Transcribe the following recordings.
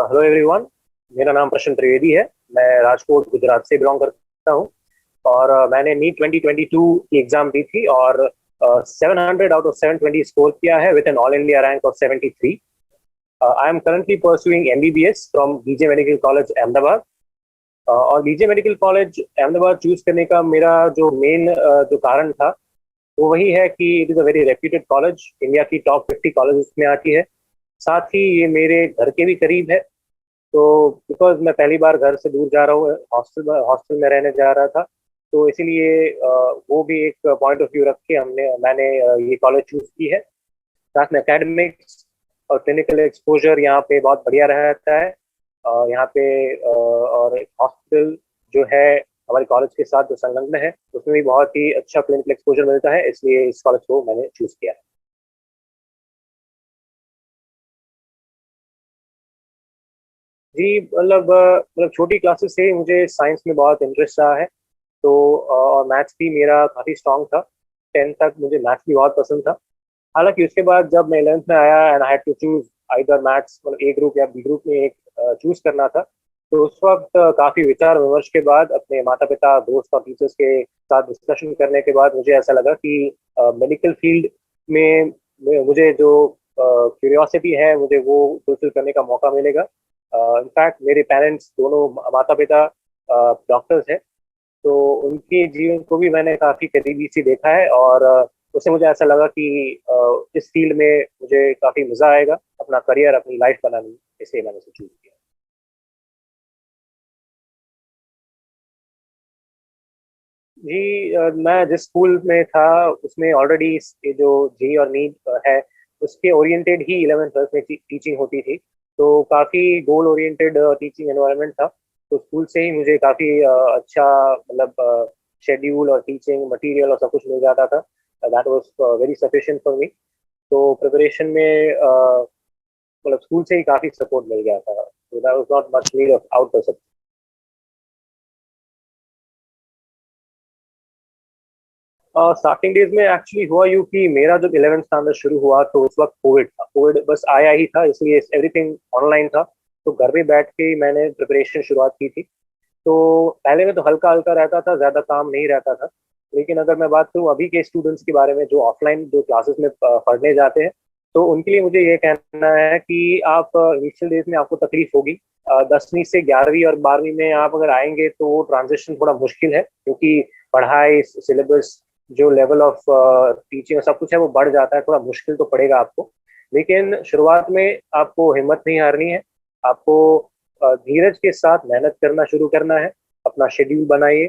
Hello everyone. मेरा नाम प्रशांत त्रिवेदी है। मैं राजकोट गुजरात से बिलोंग करता हूँ। और मैंने नीट 2022 की एग्जाम दी थी और 700 आउट ऑफ 720 स्कोर किया है with an all India rank of 73। I am currently pursuing MBBS from BJ medical college Ahmedabad. और BJ medical college Ahmedabad choose करने का मेरा जो मेन जो कारण था वो वही है कि it is a very reputed college, India की टॉप 50 कॉलेज में आती है। साथ ही ये मेरे घर के भी करीब है। तो बिकॉज मैं पहली बार घर से दूर जा रहा हूँ, हॉस्टल हॉस्टल में रहने जा रहा था, तो इसीलिए वो भी एक पॉइंट ऑफ व्यू रख के मैंने ये कॉलेज चूज की है। साथ में एकेडमिक्स और क्लिनिकल एक्सपोजर यहाँ पे बहुत बढ़िया रहता है। यहाँ पे और हॉस्पिटल जो है हमारे कॉलेज के साथ जो संलग्न है उसमें भी बहुत ही अच्छा क्लिनिकल एक्सपोजर मिलता है, इसलिए इस कॉलेज को मैंने चूज किया है। जी मतलब छोटी क्लासेस से ही मुझे साइंस में बहुत इंटरेस्ट रहा है। तो और मैथ्स भी मेरा काफ़ी स्ट्रांग था। 10th तक मुझे मैथ्स भी बहुत पसंद था। हालांकि उसके बाद जब मैं 11th में आया and I had to choose either maths, मतलब ए ग्रुप या बी ग्रुप में एक चूज करना था, तो उस वक्त काफ़ी विचार विमर्श के बाद अपने माता पिता, दोस्त और टीचर्स के साथ डिस्कशन करने के बाद मुझे ऐसा लगा कि मेडिकल फील्ड में मुझे जो क्यूरियोसिटी है मुझे वो फुलफिल करने का मौका मिलेगा। इनफैक्ट मेरे पेरेंट्स दोनों, माता पिता डॉक्टर्स हैं, तो उनके जीवन को भी मैंने काफी करीबी से देखा है। और उससे मुझे ऐसा लगा कि इस फील्ड में मुझे काफी मजा आएगा अपना करियर, अपनी लाइफ बनाने में, इसलिए मैंने इसे चूज किया। जी मैं जिस स्कूल में था उसमें ऑलरेडी ये जो जी और नीट है उसके ओरिएंटेड ही 11th 12th में टीचिंग होती थी। तो काफ़ी गोल ओरिएंटेड टीचिंग एनवायरनमेंट था। तो स्कूल से ही मुझे काफ़ी अच्छा, मतलब शेड्यूल और टीचिंग मटेरियल और सब कुछ मिल जाता था। That was very sufficient for me. तो प्रिपरेशन में मतलब स्कूल से ही काफ़ी सपोर्ट मिल गया था, तो that was not much need of out. Starting days में एक्चुअली हुआ यूं कि मेरा जब 11th स्टैंडर्ड शुरू हुआ तो उस वक्त कोविड था, कोविड बस आया ही था, इसलिए एवरीथिंग ऑनलाइन था। तो घर में बैठ के ही मैंने प्रिपरेशन शुरुआत की थी। तो पहले में तो हल्का हल्का रहता था, ज़्यादा काम नहीं रहता था। लेकिन अगर मैं बात करूँ अभी के स्टूडेंट्स के बारे में जो ऑफलाइन जो क्लासेस में पढ़ने जाते हैं, तो उनके लिए मुझे ये कहना है कि आप इनिशियल डेज में आपको तकलीफ होगी। 10वीं से 11वीं और 12वीं में आप अगर आएंगे तो ट्रांजिशन थोड़ा मुश्किल है, क्योंकि पढ़ाई, सिलेबस, जो लेवल ऑफ टीचिंग और सब कुछ है वो बढ़ जाता है, थोड़ा मुश्किल तो पड़ेगा आपको। लेकिन शुरुआत में आपको हिम्मत नहीं हारनी है। आपको धीरज के साथ मेहनत करना शुरू करना है। अपना शेड्यूल बनाइए।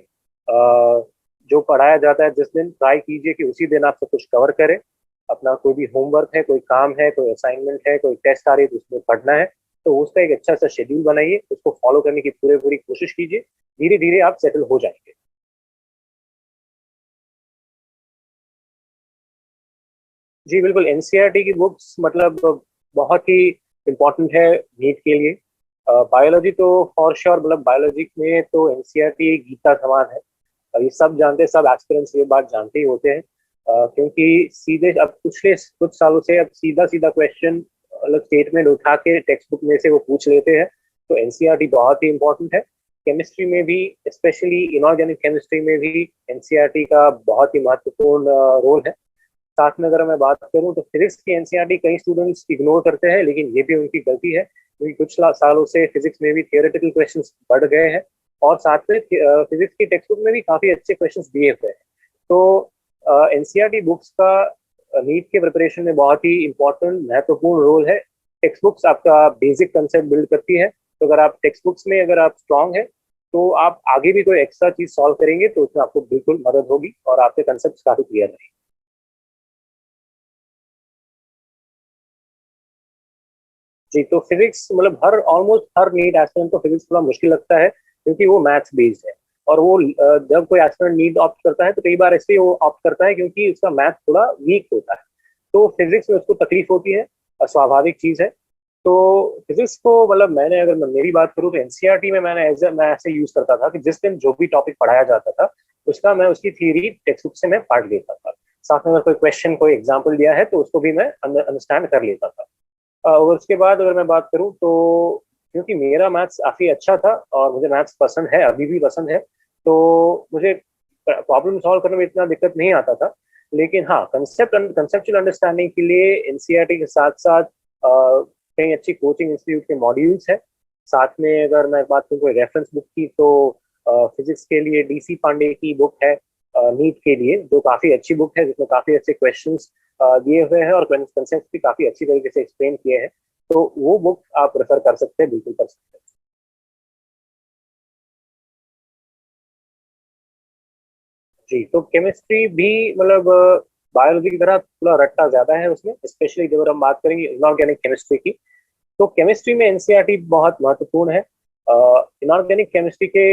जो पढ़ाया जाता है जिस दिन, ट्राई कीजिए कि उसी दिन आप सब कुछ कवर करें। अपना कोई भी होमवर्क है, कोई काम है, कोई असाइनमेंट है, कोई टेस्ट आ रही है तो उसमें पढ़ना है, तो उसका एक अच्छा सा शेड्यूल बनाइए, उसको फॉलो करने की पूरी पूरी कोशिश कीजिए। धीरे धीरे आप सेटल हो जाएंगे। जी बिल्कुल, एनसीईआरटी की बुक्स मतलब बहुत ही इम्पोर्टेंट है नीट के लिए। बायोलॉजी तो फॉर श्योर, मतलब बायोलॉजी में तो एनसीईआरटी गीता समान है। ये सब जानते हैं, सब एस्पिरेंट्स ये बात जानते ही होते हैं। क्योंकि सीधे अब पिछले कुछ सालों से अब सीधा सीधा क्वेश्चन, मतलब स्टेटमेंट उठा के टेक्स्ट बुक में से वो पूछ लेते हैं। तो एनसीईआरटी बहुत ही इम्पोर्टेंट है। केमिस्ट्री में भी, स्पेशली इनऑर्गेनिक केमिस्ट्री में भी एनसीईआरटी का बहुत ही महत्वपूर्ण रोल है। साथ में अगर मैं बात करूं तो फिजिक्स की एनसीईआरटी कई स्टूडेंट्स इग्नोर करते हैं, लेकिन ये भी उनकी गलती है, क्योंकि कुछ सालों से फिजिक्स में भी थियोरेटिकल क्वेश्चंस बढ़ गए हैं। और साथ में फिजिक्स की टेक्स्ट बुक में भी काफी अच्छे क्वेश्चंस दिए हुए हैं। तो एनसीईआरटी बुक्स का नीट के प्रिपरेशन में बहुत ही इंपॉर्टेंट, महत्वपूर्ण रोल है। टेक्स्ट बुक्स आपका बेसिक कंसेप्ट बिल्ड करती है। तो अगर आप टेक्स्ट बुक्स में अगर आप स्ट्रांग है तो आप आगे भी कोई एक्स्ट्रा चीज सॉल्व करेंगे तो उसमें आपको बिल्कुल मदद होगी और आपके कंसेप्ट काफी क्लियर रहेंगे। जी, तो फिजिक्स मतलब हर ऑलमोस्ट हर नीट एस्पिरेंट को फिजिक्स थोड़ा मुश्किल लगता है, क्योंकि वो मैथ्स बेस्ड है। और वो जब कोई एस्पिरेंट नीट ऑप्ट करता है तो कई बार इसलिए वो ऑप्ट करता है क्योंकि उसका मैथ थोड़ा वीक होता है। तो फिजिक्स में उसको तकलीफ होती है और स्वाभाविक चीज है। तो फिजिक्स को मतलब मैंने, अगर मैं मेरी बात करूँ तो एनसीईआरटी में मैं ऐसे यूज करता था कि जिस दिन जो भी टॉपिक पढ़ाया जाता था उसका मैं उसकी थ्योरी टेक्स्ट बुक से मैं पढ़ लेता था। साथ में अगर कोई क्वेश्चन, कोई एग्जाम्पल दिया है तो उसको भी मैं अंडरस्टैंड कर लेता था। और उसके बाद अगर मैं बात करूं तो क्योंकि मेरा मैथ्स काफ़ी अच्छा था और मुझे मैथ्स पसंद है, अभी भी पसंद है, तो मुझे प्रॉब्लम सॉल्व करने में इतना दिक्कत नहीं आता था। लेकिन हाँ, कंसेप्चुअल अंडरस्टैंडिंग के लिए एनसीईआरटी के साथ साथ कई अच्छी कोचिंग इंस्टीट्यूट के मॉड्यूल्स हैं। साथ में अगर मैं बात करूँ कोई रेफरेंस बुक की, तो फिजिक्स के लिए डीसी पांडे की बुक है नीट के लिए, जो काफ़ी अच्छी बुक है, जिसमें काफ़ी अच्छे क्वेश्चंस दिए हुए हैं और कंसेप्ट भी काफ़ी अच्छी तरीके से एक्सप्लेन किए हैं। तो वो बुक आप रेफर कर सकते हैं, बिल्कुल कर सकते हैं। जी, तो केमिस्ट्री भी मतलब बायोलॉजी की तरह थोड़ा रट्टा ज्यादा है उसमें, स्पेशली जब हम बात करेंगे इनऑर्गेनिक केमिस्ट्री की। तो केमिस्ट्री में एनसीईआरटी बहुत महत्वपूर्ण है। इनऑर्गेनिक केमिस्ट्री के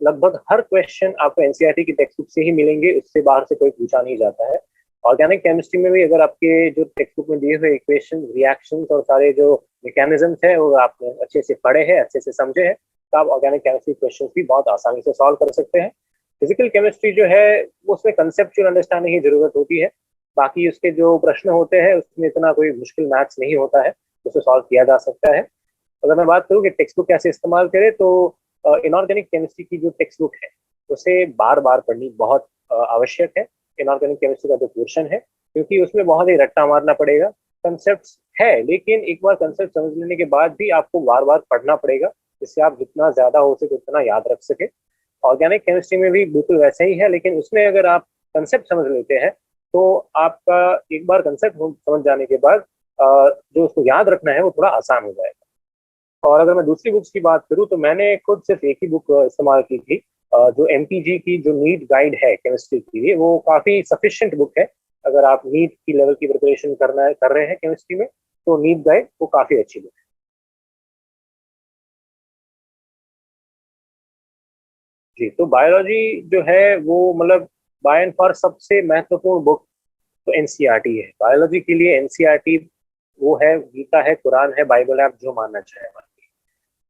लगभग हर क्वेश्चन आपको एनसीईआरटी की टेक्स्ट बुक से ही मिलेंगे, उससे बाहर से कोई पूछा नहीं जाता है। ऑर्गेनिक केमिस्ट्री में भी अगर आपके जो टेक्स्ट बुक में दिए हुए इक्वेशन, रिएक्शंस और सारे जो मैकेनिज्म्स है वो आपने अच्छे से पढ़े हैं, अच्छे से समझे हैं, तो आप ऑर्गेनिक केमिस्ट्री क्वेश्चन भी बहुत आसानी से सॉल्व कर सकते हैं। फिजिकल केमिस्ट्री जो है वो उसमें कंसेप्चुअल अंडरस्टैंडिंग की जरूरत होती है। बाकी उसके जो प्रश्न होते हैं उसमें इतना कोई मुश्किल मैथ्स नहीं होता है, उसे सॉल्व किया जा सकता है। अगर मैं बात करूँ कि टेक्स्ट बुक कैसे इस्तेमाल करें, तो इनऑर्गेनिक केमिस्ट्री की जो टेक्स्ट बुक है उसे बार बार पढ़नी बहुत आवश्यक है। इनऑर्गेनिक केमिस्ट्री का जो पोर्शन है, क्योंकि उसमें बहुत ही रट्टा मारना पड़ेगा। कंसेप्ट है, लेकिन एक बार कंसेप्ट समझ लेने के बाद भी आपको बार बार पढ़ना पड़ेगा, जिससे आप जितना ज्यादा हो सके उतना याद रख सके। ऑर्गेनिक केमिस्ट्री में भी बिल्कुल वैसे ही है, लेकिन उसमें अगर आप कंसेप्ट समझ लेते हैं तो आपका एक बार कंसेप्ट समझ जाने के बाद जो उसको याद रखना है वो थोड़ा आसान हो जाएगा। और अगर मैं दूसरी बुक्स की बात करूँ, तो मैंने खुद सिर्फ एक ही बुक इस्तेमाल की थी। जो एमपीजी की जो नीट गाइड है केमिस्ट्री के लिए, वो काफ़ी सफिशिएंट बुक है। अगर आप नीट की लेवल की प्रिपरेशन कर रहे हैं केमिस्ट्री में, तो नीट गाइड वो काफ़ी अच्छी बुक है। जी, तो बायोलॉजी जो है वो मतलब बाय एंड फॉर सबसे महत्वपूर्ण बुक तो एनसीईआरटी है। बायोलॉजी के लिए एनसीईआरटी वो है, गीता है, कुरान है, बाइबल है, आप जो मानना चाहे।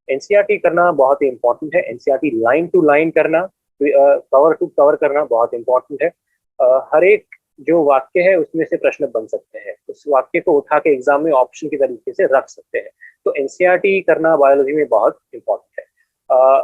एनसीईआरटी करना बहुत ही इंपॉर्टेंट है। एनसीईआरटी लाइन टू लाइन करना, कवर टू कवर करना बहुत इंपॉर्टेंट है। हर एक जो वाक्य है उसमें से प्रश्न बन सकते हैं, उस वाक्य को उठा के एग्जाम में ऑप्शन की तरीके से रख सकते हैं। तो एनसीईआरटी करना बायोलॉजी में बहुत इंपॉर्टेंट है।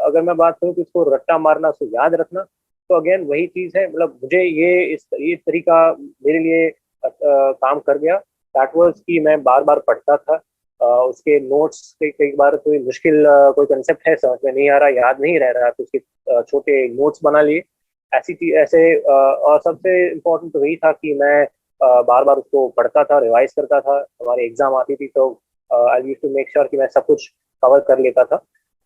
अगर मैं बात करूँ कि इसको रट्टा मारना, उसको याद रखना, तो अगेन वही चीज है। मतलब मुझे ये तरीका मेरे लिए काम कर गया। दैट वाज कि मैं बार बार पढ़ता था उसके नोट्स। कई बार कोई मुश्किल कोई कंसेप्ट है, समझ में नहीं आ रहा, याद नहीं रह रहा, तो उसके छोटे नोट्स बना लिए। ऐसी चीज ऐसे और सबसे इम्पोर्टेंट तो वही था कि मैं बार बार उसको पढ़ता था, रिवाइज करता था। हमारी एग्जाम आती थी तो I used to make sure कि मैं सब कुछ कवर कर लेता था।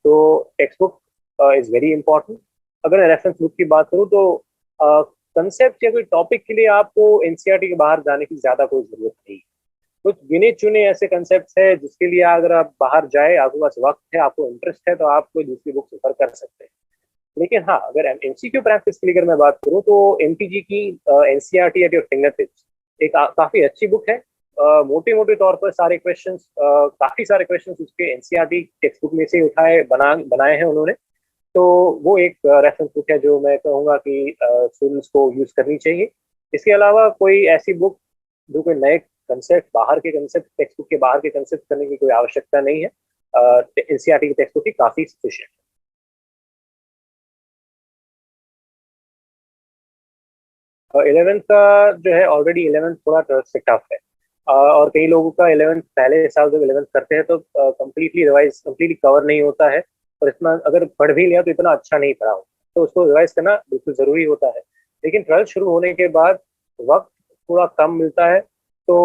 तो textbook is very important. अगर मैं रेफरेंस बुक की बात करूँ, तो कंसेप्ट या कोई टॉपिक के लिए आपको एनसीईआरटी के बाहर जाने की ज्यादा कोई जरूरत नहीं। कुछ गिने चुने ऐसे कंसेप्ट है जिसके लिए अगर आप बाहर जाए, आपके पास वक्त है, आपको इंटरेस्ट है, तो आप कोई दूसरी बुक रेफर कर सकते हैं। लेकिन हाँ, अगर एमसीक्यू प्रैक्टिस के लिए अगर मैं बात करूँ, तो एमपीजी की NCERT at your finger tips एक काफी अच्छी बुक है। मोटे मोटे तौर पर सारे क्वेश्चंस, काफी सारे क्वेश्चंस उसके एनसीईआरटी टेक्स्ट बुक में से उठाए बनाए हैं उन्होंने। तो वो एक रेफरेंस बुक है जो मैं कहूँगा कि स्टूडेंट्स को यूज करनी चाहिए। इसके अलावा कोई ऐसी बुक जो कोई नए कंसेप्ट, बाहर के कंसेप्ट, टेक्स्ट बुक के बाहर के कंसेप्ट करने की कोई आवश्यकता नहीं है। एनसीईआरटी की टेक्स्ट बुक ही काफी सफिशिएंट। 11th का जो है, ऑलरेडी 11th थोड़ा 12th से टफ है। और कई लोगों का 11th पहले साल जब 11th करते हैं तो कंप्लीटली कवर नहीं होता है। और इतना अगर पढ़ भी लिया तो इतना अच्छा नहीं पढ़ा हो, तो उसको रिवाइज करना बिल्कुल जरूरी होता है। लेकिन 12th शुरू होने के बाद वक्त थोड़ा कम मिलता है। तो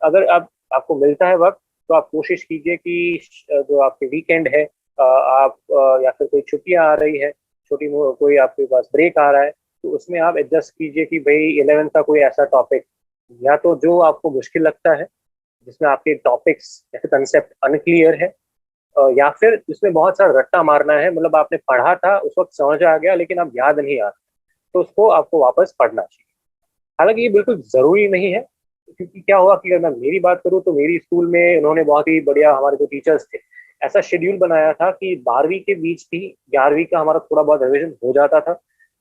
अगर आपको मिलता है वक्त, तो आप कोशिश कीजिए कि जो आपके वीकेंड है, आप या फिर कोई छुट्टियां आ रही है, कोई आपके पास ब्रेक आ रहा है, तो उसमें आप एडजस्ट कीजिए कि भाई 11th का कोई ऐसा टॉपिक, या तो जो आपको मुश्किल लगता है, जिसमें आपके टॉपिक्स या फिर कंसेप्ट अनक्लियर है, या फिर जिसमें बहुत सारा रट्टा मारना है, मतलब आपने पढ़ा था उस वक्त समझ आ गया लेकिन अब याद नहीं आ रहा, तो उसको आपको वापस पढ़ना चाहिए। हालांकि ये बिल्कुल जरूरी नहीं है, क्योंकि क्या हुआ कि अगर मैं मेरी बात करूँ, तो मेरी स्कूल में उन्होंने बहुत ही बढ़िया, हमारे जो टीचर्स थे, ऐसा शेड्यूल बनाया था कि 12वीं के बीच भी 11वीं का हमारा थोड़ा बहुत रिविजन हो जाता था।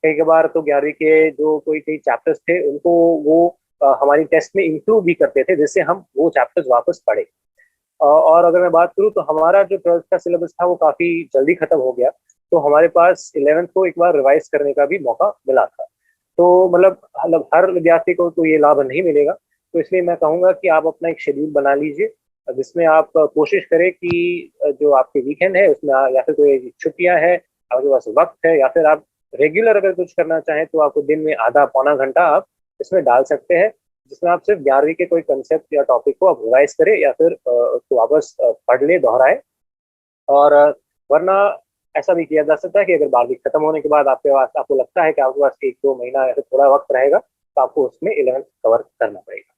कई बार तो 11वीं के जो कोई कई चैप्टर्स थे उनको वो हमारी टेस्ट में इंक्लूड भी करते थे, जिससे हम वो चैप्टर्स वापस पढ़े। और अगर मैं बात करूँ तो हमारा जो 12th का सिलेबस था वो काफी जल्दी खत्म हो गया, तो हमारे पास 11th को एक बार रिवाइज करने का भी मौका मिला था। तो मतलब हर विद्यार्थी को तो ये लाभ नहीं मिलेगा, तो इसलिए मैं कहूंगा कि आप अपना एक शेड्यूल बना लीजिए, जिसमें आप कोशिश करें कि जो आपके वीकेंड है उसमें या फिर कोई छुट्टियां हैं, आपके पास वक्त है, या फिर आप रेगुलर अगर कुछ करना चाहें तो आपको दिन में आधा पौना घंटा आप इसमें डाल सकते हैं, जिसमें आप सिर्फ 11वीं के कोई कंसेप्ट या टॉपिक को आप रिवाइज करें या फिर उसको वापस पढ़ ले, दोहराए। और वरना ऐसा भी किया जा सकता है कि अगर 12वीं खत्म होने के बाद आपके पास, आपको लगता है कि आपके पास 1-2 महीना या फिर थोड़ा वक्त रहेगा, तो आपको उसमें 11th कवर करना पड़ेगा।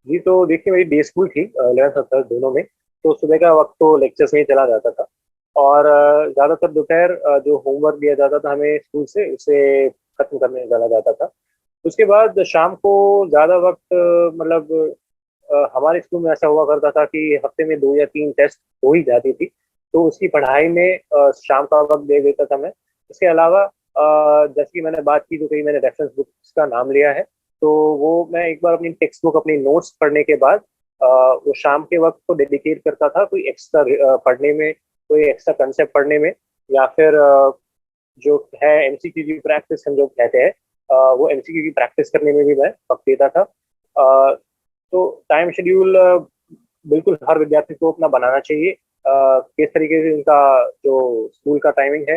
जी, तो देखिए मेरी डे स्कूल थी 11th और 12th दोनों में, तो सुबह का वक्त तो लेक्चर्स में ही चला जाता था, और ज़्यादातर दोपहर जो होमवर्क दिया जाता था हमें स्कूल से, उसे खत्म करने चला जाता था। उसके बाद शाम को ज़्यादा वक्त मतलब हमारे स्कूल में ऐसा हुआ करता था कि हफ्ते में 2 या 3 टेस्ट हो ही जाती थी, तो उसकी पढ़ाई में शाम का वक्त दे देता था मैं। इसके अलावा जैसे कि मैंने बात की, जो कहीं मैंने रेफरेंस बुक्स का नाम लिया है, तो वो मैं एक बार अपनी टेक्स्ट बुक, अपनी नोट्स पढ़ने के बाद वो शाम के वक्त को डेडिकेट करता था कोई एक्स्ट्रा पढ़ने में, कोई एक्स्ट्रा कंसेप्ट पढ़ने में, या फिर जो है एमसीक्यू की प्रैक्टिस हम जो कहते हैं, वो एमसीक्यू की प्रैक्टिस करने में भी मैं वक्त देता था। तो टाइम शेड्यूल बिल्कुल हर विद्यार्थी को अपना बनाना चाहिए। किस तरीके से उनका जो स्कूल का टाइमिंग है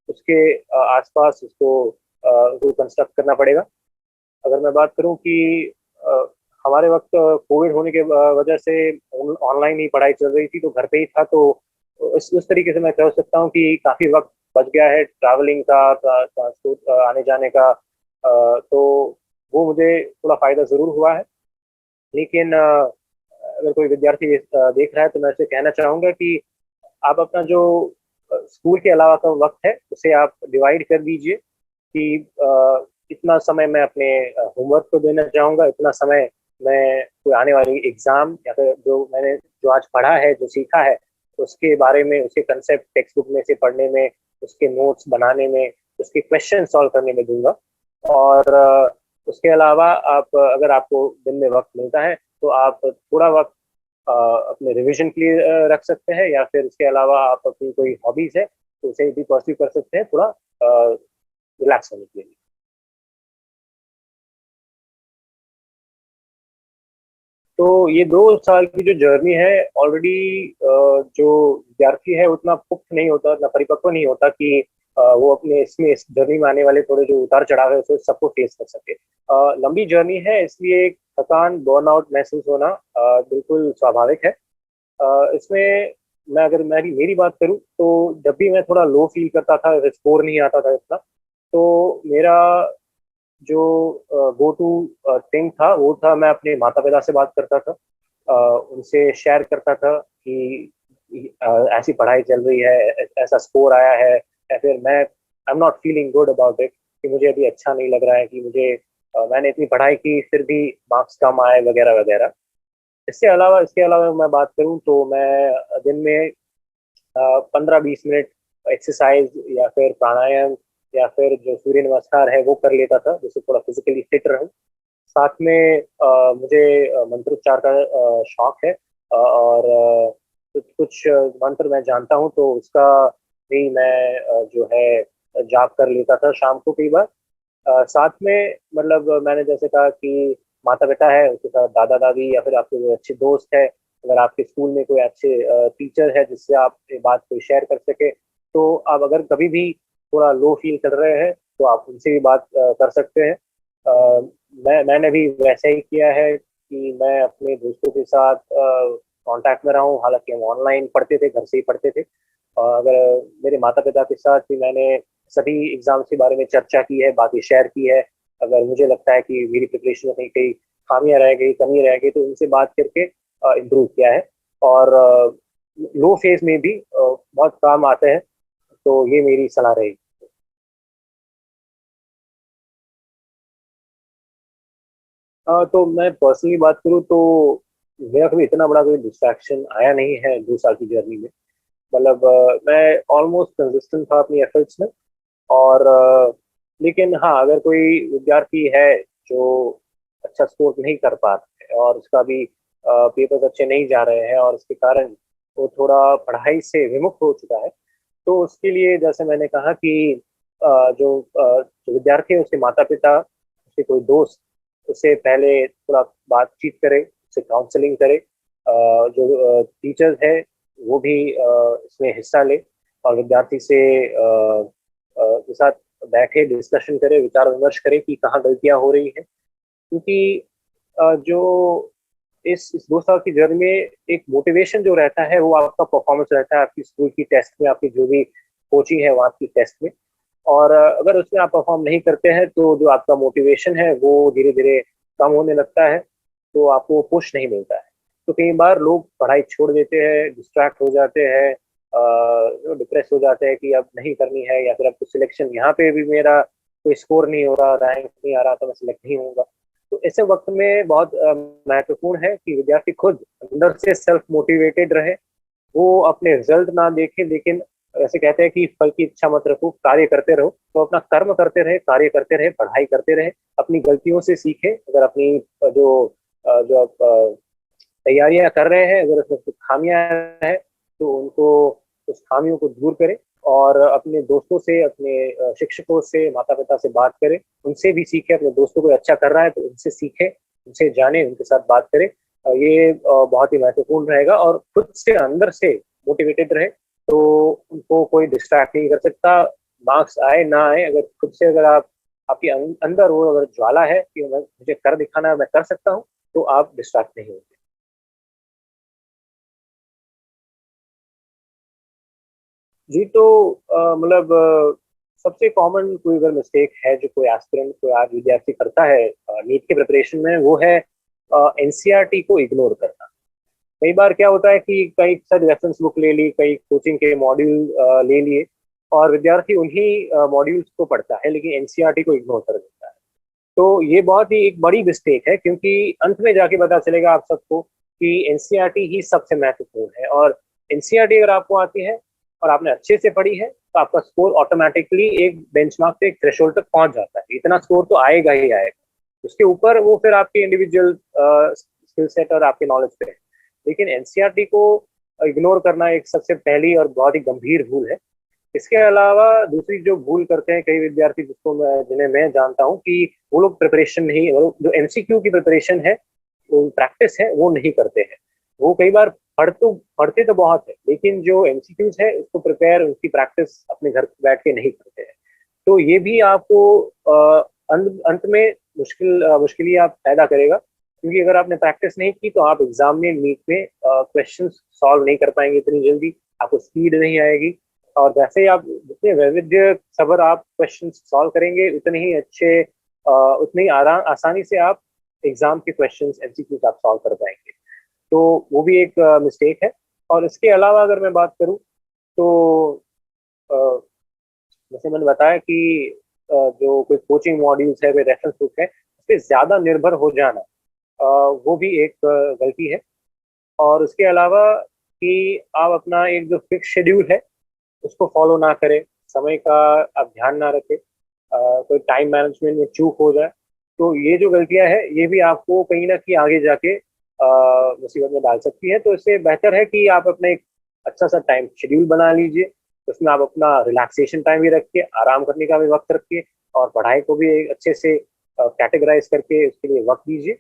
उसके आसपास उसको कंस्ट्रक्ट करना पड़ेगा। अगर मैं बात करूं कि अ, हमारे वक्त कोविड होने के वजह से ऑनलाइन ही पढ़ाई चल रही थी, तो घर पे ही था, तो उस तरीके से मैं कह सकता हूँ कि काफी वक्त बच गया है ट्रैवलिंग का, ट्रांसपोर्ट आने जाने का, तो वो मुझे थोड़ा फायदा जरूर हुआ है। लेकिन अगर कोई विद्यार्थी देख रहा है तो मैं उसे कहना चाहूंगा कि आप अपना जो स्कूल के अलावा का वक्त है उसे आप डिवाइड कर दीजिए, कि इतना समय मैं अपने होमवर्क को देना चाहूंगा, इतना समय मैं कोई आने वाली एग्जाम या फिर जो आज पढ़ा है, जो सीखा है, उसके बारे में, उसके कंसेप्ट टेक्स्ट बुक में से पढ़ने में, उसके नोट्स बनाने में, उसके क्वेश्चन सॉल्व करने में दूंगा। और उसके अलावा आप अगर आपको दिन में वक्त मिलता है तो आप थोड़ा वक्त अपने रिवीजन के लिए रख सकते हैं, या फिर उसके अलावा आप अपनी कोई हॉबीज है तो उसे भी परस्यू कर सकते हैं, थोड़ा रिलैक्स होने के लिए। तो ये 2 साल की जो जर्नी है, ऑलरेडी जो विद्यार्थी है उतना पुख्त नहीं होता, उतना परिपक्व नहीं होता कि वो अपने इस जर्नी में आने वाले थोड़े जो उतार चढ़ाव है उसे सबको फेस कर सके। लंबी जर्नी है, इसलिए थकान, बर्नआउट महसूस होना बिल्कुल स्वाभाविक है। इसमें मैं अगर मेरी बात करूं तो जब भी मैं थोड़ा लो फील करता था, स्कोर नहीं आता था इतना, तो मेरा जो गो टू थिंग था वो था, मैं अपने माता पिता से बात करता था, उनसे शेयर करता था कि ऐसी पढ़ाई चल रही है, ऐसा स्कोर आया है, या फिर मैं I am not feeling good about it, कि मुझे अभी अच्छा नहीं लग रहा है, कि मुझे मैंने इतनी पढ़ाई की फिर भी मार्क्स कम आए, वगैरह वगैरह। इसके अलावा मैं बात करूं तो मैं दिन में 15-20 मिनट एक्सरसाइज या फिर प्राणायाम या फिर जो सूर्य नमस्कार है वो कर लेता था, जिससे थोड़ा फिजिकली फिट रहूं। साथ में मुझे मंत्रोच्चार का शौक है, और कुछ कुछ मंत्र मैं जानता हूँ, तो उसका भी मैं जो है जाप कर लेता था शाम को कई बार। साथ में मतलब मैंने जैसे कहा कि माता पिता है, उसके साथ दादा दादी, या फिर आपके कोई अच्छे दोस्त है, अगर आपके स्कूल में कोई अच्छे टीचर है जिससे आप ये बात को शेयर कर सके, तो आप अगर कभी भी थोड़ा लो फील कर रहे हैं तो आप उनसे भी बात कर सकते हैं। मैंने भी वैसे ही किया है कि मैं अपने दोस्तों के साथ कांटेक्ट में रहा हूँ, हालांकि हम ऑनलाइन पढ़ते थे, घर से ही पढ़ते थे। अगर मेरे माता पिता के साथ भी मैंने सभी एग्जाम्स के बारे में चर्चा की है, बातें शेयर की है। अगर मुझे लगता है कि मेरी प्रिपरेशन में कहीं कहीं खामियां रह गई, कमी रह गई, तो उनसे बात करके इम्प्रूव किया है। और लो फेज में भी बहुत काम आते हैं, तो ये मेरी सलाह रहेगी। तो मैं पर्सनली बात करूँ तो मेरा कभी इतना बड़ा कोई डिस्ट्रैक्शन आया नहीं है 2 साल की जर्नी में। मतलब मैं ऑलमोस्ट कंसिस्टेंट था अपनी एफर्ट्स में। और लेकिन हाँ, अगर कोई विद्यार्थी है जो अच्छा स्कोर नहीं कर पा रहे हैं और उसका भी पेपर्स अच्छे नहीं जा रहे हैं और उसके कारण वो थोड़ा पढ़ाई से विमुख हो चुका है। तो उसके लिए जैसे मैंने कहा कि जो विद्यार्थी है उसके माता पिता, उसके कोई दोस्त उससे पहले थोड़ा बातचीत करे, उससे काउंसलिंग करे। जो टीचर्स है वो भी इसमें हिस्सा ले और विद्यार्थी से के साथ बैठे डिस्कशन करे, विचार विमर्श करे कि कहाँ गलतियां हो रही हैं। क्योंकि जो इस 2 साल की जर्नी में एक मोटिवेशन जो रहता है वो आपका परफॉर्मेंस रहता है आपकी स्कूल की टेस्ट में, आपकी जो भी कोचिंग है वहाँ की टेस्ट में। और अगर उसमें आप परफॉर्म नहीं करते हैं तो जो आपका मोटिवेशन है वो धीरे धीरे कम होने लगता है, तो आपको पुश नहीं मिलता है। तो कई बार लोग पढ़ाई छोड़ देते हैं, डिस्ट्रैक्ट हो जाते हैं, डिप्रेस हो जाते हैं कि अब नहीं करनी है, या फिर अब तो सिलेक्शन यहाँ पे भी मेरा कोई स्कोर नहीं हो रहा, रैंक नहीं आ रहा, तो मैं सिलेक्ट नहीं होऊंगा। तो ऐसे वक्त में बहुत महत्वपूर्ण है कि विद्यार्थी खुद अंदर से सेल्फ मोटिवेटेड रहे। वो अपने रिजल्ट ना देखे, लेकिन ऐसे कहते हैं कि फल की इच्छा मत रखो, कार्य करते रहो। तो अपना कर्म करते रहे, कार्य करते रहे, पढ़ाई करते रहे, अपनी गलतियों से सीखे। अगर अपनी जो आप तैयारियां कर रहे हैं अगर उसमें कुछ खामियां हैं तो उनको, उस खामियों को दूर करें और अपने दोस्तों से, अपने शिक्षकों से, माता पिता से बात करें, उनसे भी सीखें। अपने दोस्तों को अच्छा कर रहा है तो उनसे सीखें, उनसे जाने, उनके साथ बात करें। ये बहुत ही महत्वपूर्ण रहेगा और खुद से अंदर से मोटिवेटेड रहे तो उनको कोई डिस्ट्रैक्ट नहीं कर सकता। मार्क्स आए ना आए, अगर खुद से अगर आप, आपके अंदर वो अगर ज्वाला है कि मुझे कर दिखाना है, मैं कर सकता हूँ, तो आप डिस्ट्रैक्ट नहीं होंगे। जी तो मतलब सबसे कॉमन कोई अगर मिस्टेक है जो कोई एस्पिरेंट, कोई आज विद्यार्थी करता है नीट के प्रिपरेशन में, वो है एनसीईआरटी को इग्नोर करना। कई बार क्या होता है कि कई सारी रेफरेंस बुक ले ली, कई कोचिंग के मॉड्यूल ले लिए और विद्यार्थी उन्हीं मॉड्यूल्स को पढ़ता है लेकिन एनसीईआरटी को इग्नोर कर देता है। तो ये बहुत ही एक बड़ी मिस्टेक है, क्योंकि अंत में जाके पता चलेगा आप सबको कि एनसीईआरटी ही सबसे महत्वपूर्ण है। और एनसीईआरटी अगर आपको आती है और आपने अच्छे से पढ़ी है तो आपका स्कोर ऑटोमेटिकली एक बेंचमार्क से एक थ्रेशोल्ड तक पहुंच जाता है। इतना स्कोर तो आएगा ही आएगा, उसके ऊपर वो फिर आपके इंडिविजुअल स्किल सेट और आपके नॉलेज पे है। लेकिन एनसीईआरटी को इग्नोर करना एक सबसे पहली और बहुत ही गंभीर भूल है। इसके अलावा दूसरी जो भूल करते हैं कई विद्यार्थी, जिसको मैं, जिन्हें मैं जानता हूँ, कि वो लोग प्रिपरेशन नहीं, वो लोग जो एमसीक्यू की प्रिपरेशन है, वो प्रैक्टिस है, वो नहीं करते हैं। वो कई बार पढ़ते तो बहुत है लेकिन जो एमसीक्यूज है उसको प्रिपेयर, उसकी प्रैक्टिस अपने घर बैठ के नहीं करते हैं। तो ये भी आपको अंत में मुश्किल ही आप पैदा करेगा, क्योंकि अगर आपने प्रैक्टिस नहीं की तो आप एग्जाम में, नीट में क्वेश्चन सॉल्व नहीं कर पाएंगे इतनी जल्दी, आपको स्पीड नहीं आएगी। और वैसे ही आप जितने वैविध्य सबर आप क्वेश्चन सॉल्व करेंगे उतने ही अच्छे, उतने ही आराम आसानी से आप एग्जाम के क्वेश्चन एमसीक्यूज आप सॉल्व कर पाएंगे। तो वो भी एक मिस्टेक है। और इसके अलावा अगर मैं बात करूं तो अ, जैसे मैंने बताया कि जो कोई कोचिंग मॉड्यूल्स है, कोई रेफरेंस बुक है, उस पर ज्यादा निर्भर हो जाना, अ, वो भी एक गलती है। और उसके अलावा कि आप अपना एक जो फिक्स शेड्यूल है उसको फॉलो ना करें, समय का आप ध्यान ना रखें, कोई टाइम मैनेजमेंट में चूक हो जाए, तो ये जो गलतियां हैं ये भी आपको कहीं ना कहीं आगे जाके मुसीबत में डाल सकती है। तो इससे बेहतर है कि आप अपना एक अच्छा सा टाइम शेड्यूल बना लीजिए, उसमें आप अपना रिलैक्सेशन टाइम भी रखिए, आराम करने का भी वक्त रखिए, और पढ़ाई को भी एक अच्छे से कैटेगराइज करके उसके लिए वक्त दीजिए।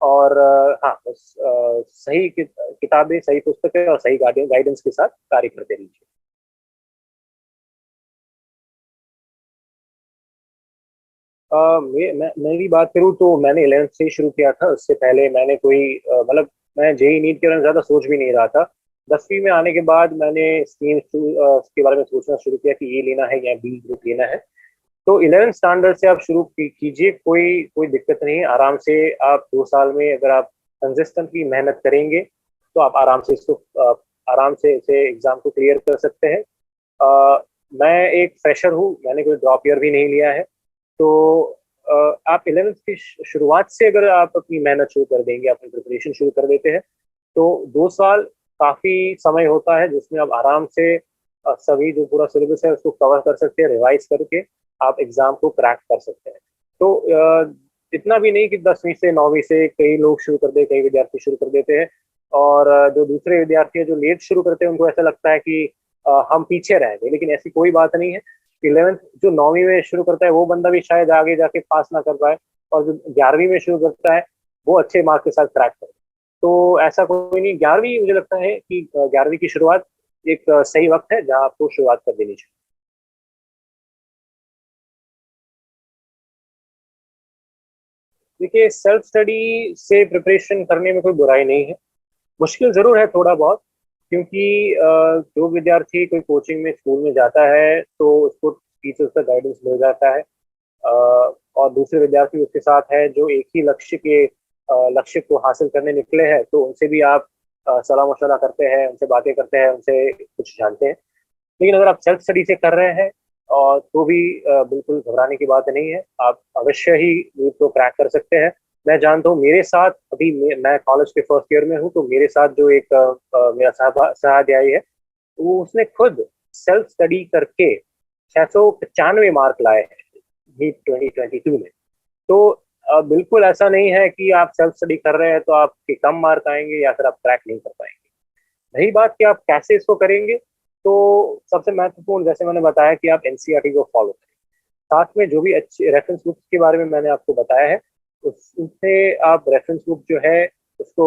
और हाँ, बस सही किताबें, सही पुस्तकें और सही गाइडेंस के साथ कार्य करते रहिए। मेरी बात करूँ तो मैंने 11th से ही शुरू किया था। उससे पहले मैंने कोई मतलब मैं जेई नीट के बारे में ज़्यादा सोच भी नहीं रहा था। 10वीं में आने के बाद मैंने स्ट्रीम के बारे में सोचना शुरू किया कि ये लेना है या बी ग्रुप लेना है। तो 11th स्टैंडर्ड से आप शुरू कीजिए, कोई कोई दिक्कत नहीं है। आराम से आप 2 साल में अगर आप कंसिस्टेंटली मेहनत करेंगे तो आप आराम से इसको आराम से इसे एग्जाम को क्लियर कर सकते हैं। अ, मैं एक फ्रेशर हूँ, मैंने कोई ड्रॉप ईयर भी नहीं लिया है। तो आप 11th की शुरुआत से अगर आप अपनी मेहनत शुरू कर देंगे, अपनी प्रिपरेशन शुरू कर देते हैं, तो 2 साल काफी समय होता है जिसमें आप आराम से सभी जो पूरा सिलेबस है उसको कवर कर सकते हैं, रिवाइज करके आप एग्जाम को क्रैक कर सकते हैं। तो इतना भी नहीं कि 10वीं से 9वीं से कई लोग शुरू कर दे, कई विद्यार्थी शुरू कर देते हैं, और जो दूसरे विद्यार्थी हैं जो लेट शुरू करते हैं उनको ऐसा लगता है कि हम पीछे रह गए, लेकिन ऐसी कोई बात नहीं है। 11th जो 9वीं में शुरू करता है वो बंदा भी शायद आगे जाके पास ना कर पाए, और जो 11वीं में शुरू करता है वो अच्छे मार्क के साथ क्रैक करे। तो ऐसा कोई नहीं, 11वीं मुझे लगता है कि 11वीं की शुरुआत एक सही वक्त है जहाँ आपको शुरुआत कर देनी चाहिए। देखिए, सेल्फ स्टडी से प्रिपरेशन करने में कोई बुराई नहीं है। मुश्किल जरूर है थोड़ा बहुत, क्योंकि जो विद्यार्थी कोई कोचिंग में स्कूल में जाता है तो उसको टीचर्स का गाइडेंस मिल जाता है, और दूसरे विद्यार्थी उसके साथ है जो एक ही लक्ष्य को हासिल करने निकले हैं, तो उनसे भी आप सलाह मशवरा करते हैं, उनसे बातें करते हैं, उनसे कुछ जानते हैं। लेकिन अगर आप सेल्फ स्टडी से कर रहे हैं और तो भी बिल्कुल घबराने की बात नहीं है, आप अवश्य ही नीट को क्रैक कर सकते हैं। मैं जानता हूँ, मेरे साथ अभी मैं कॉलेज के फर्स्ट ईयर में हूँ, तो मेरे साथ जो एक मेरा सहाध्यायी है, वो उसने खुद सेल्फ स्टडी करके 695 मार्क लाए हैं नीट 2022 में। तो बिल्कुल ऐसा नहीं है कि आप सेल्फ स्टडी कर रहे हैं तो आपके कम मार्क आएंगे या फिर आप क्रैक नहीं कर पाएंगे। रही बात कि आप कैसे इसको करेंगे, तो सबसे महत्वपूर्ण, जैसे मैंने बताया, कि आप एनसीईआरटी को फॉलो करें। साथ में जो भी अच्छे रेफरेंस बुक्स के बारे में मैंने आपको बताया है, उससे आप रेफरेंस बुक जो है उसको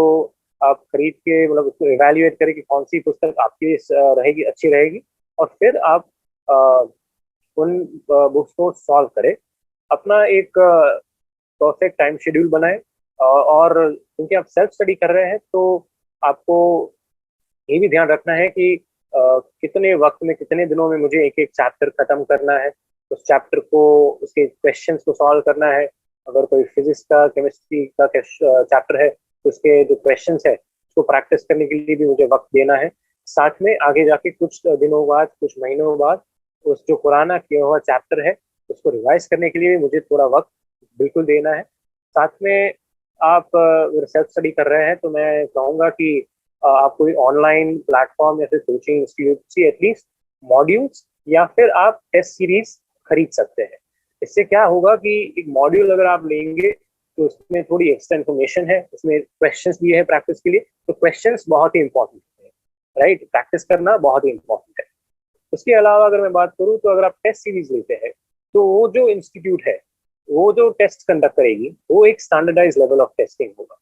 आप खरीद के, मतलब उसको इवेल्युएट करें कि कौन सी पुस्तक आपकी रहेगी, अच्छी रहेगी, और फिर आप उन बुक्स को सॉल्व करें। अपना एक परफेक्ट टाइम शेड्यूल बनाएं, और क्योंकि आप सेल्फ स्टडी कर रहे हैं तो आपको ये भी ध्यान रखना है कि कितने वक्त में, कितने दिनों में मुझे एक एक चैप्टर खत्म करना है, उस चैप्टर को, उसके क्वेश्चंस को सॉल्व करना है। अगर कोई फिजिक्स का, केमिस्ट्री का चैप्टर है तो उसके जो क्वेश्चंस है उसको प्रैक्टिस करने के लिए भी मुझे वक्त देना है। साथ में आगे जाके कुछ दिनों बाद, कुछ महीनों बाद, उस जो पुराना किया हुआ चैप्टर है उसको रिवाइज करने के लिए भी मुझे थोड़ा वक्त बिल्कुल देना है। साथ में आप अगर सेल्फ स्टडी कर रहे हैं तो मैं कहूँगा कि आप कोई ऑनलाइन प्लेटफॉर्म या फिर कोचिंग इंस्टीट्यूट से एटलीस्ट मॉड्यूल्स या फिर आप टेस्ट सीरीज खरीद सकते हैं। इससे क्या होगा कि एक मॉड्यूल अगर आप लेंगे तो उसमें थोड़ी एक्स्ट्रा इन्फॉर्मेशन है, उसमें क्वेश्चंस भी है प्रैक्टिस के लिए, तो क्वेश्चंस बहुत ही इंपॉर्टेंट है, राइट। प्रैक्टिस करना बहुत ही इंपॉर्टेंट है। उसके अलावा अगर मैं बात करूँ तो अगर आप टेस्ट सीरीज लेते हैं तो वो जो इंस्टीट्यूट है वो जो टेस्ट कंडक्ट करेगी वो एक स्टैंडर्डाइज लेवल ऑफ टेस्टिंग होगा,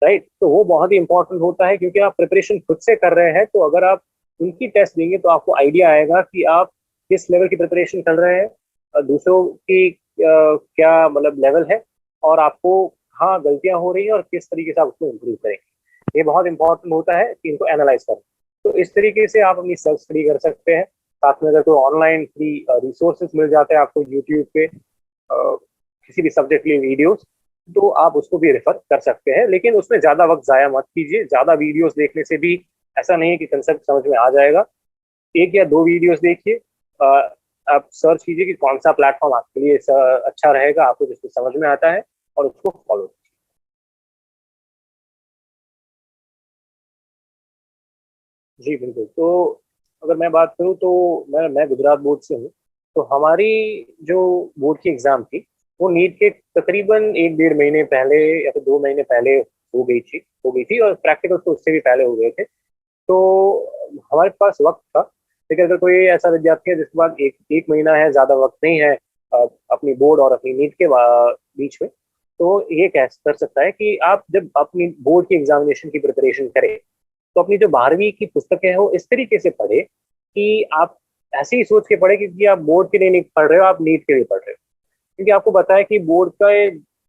राइट। तो वो बहुत ही इंपॉर्टेंट होता है, क्योंकि आप प्रिपरेशन खुद से कर रहे हैं, तो अगर आप उनकी टेस्ट देंगे तो आपको आइडिया आएगा कि आप किस लेवल की प्रिपरेशन कर रहे हैं, दूसरों की क्या मतलब लेवल है, और आपको कहाँ गलतियां हो रही हैं और किस तरीके से आप उसको इम्प्रूव करेंगे। ये बहुत इंपॉर्टेंट होता है कि इनको एनालाइज करें। तो इस तरीके से आप अपनी सेल्फ स्टडी कर सकते हैं। साथ में अगर कोई ऑनलाइन फ्री रिसोर्सेज मिल जाते हैं आपको यूट्यूब पे, किसी भी सब्जेक्ट के लिए वीडियोस, तो आप उसको भी रेफर कर सकते हैं। लेकिन उसमें ज्यादा वक्त जाया मत कीजिए। ज्यादा वीडियोस देखने से भी ऐसा नहीं है कि कंसेप्ट समझ में आ जाएगा। एक या दो वीडियोस देखिए, आप सर्च कीजिए कि कौन सा प्लेटफॉर्म आपके लिए अच्छा रहेगा, आपको जिसको समझ में आता है, और उसको फॉलो कीजिए। जी बिल्कुल। तो अगर मैं बात करूँ तो मैं गुजरात बोर्ड से हूँ। तो हमारी जो बोर्ड की एग्जाम थी वो नीट के तकरीबन एक डेढ़ महीने पहले या फिर 2 महीने पहले हो गई थी, और प्रैक्टिकल तो उससे भी पहले हो गए थे। तो हमारे पास वक्त था। लेकिन अगर कोई ऐसा विद्यार्थी है जिसके पास एक एक महीना है, ज्यादा वक्त नहीं है अपनी बोर्ड और अपनी नीट के बीच में, तो ये कह कर सकता है कि आप जब अपनी बोर्ड की एग्जामिनेशन की प्रिपरेशन करें तो अपनी जो 12वीं की पुस्तकें हैं वो इस तरीके से पढ़े कि आप ऐसे ही सोच के पढ़े क्योंकि आप बोर्ड के लिए नहीं पढ़ रहे हो, आप नीट के लिए पढ़ रहे हो। क्योंकि आपको पता है कि बोर्ड का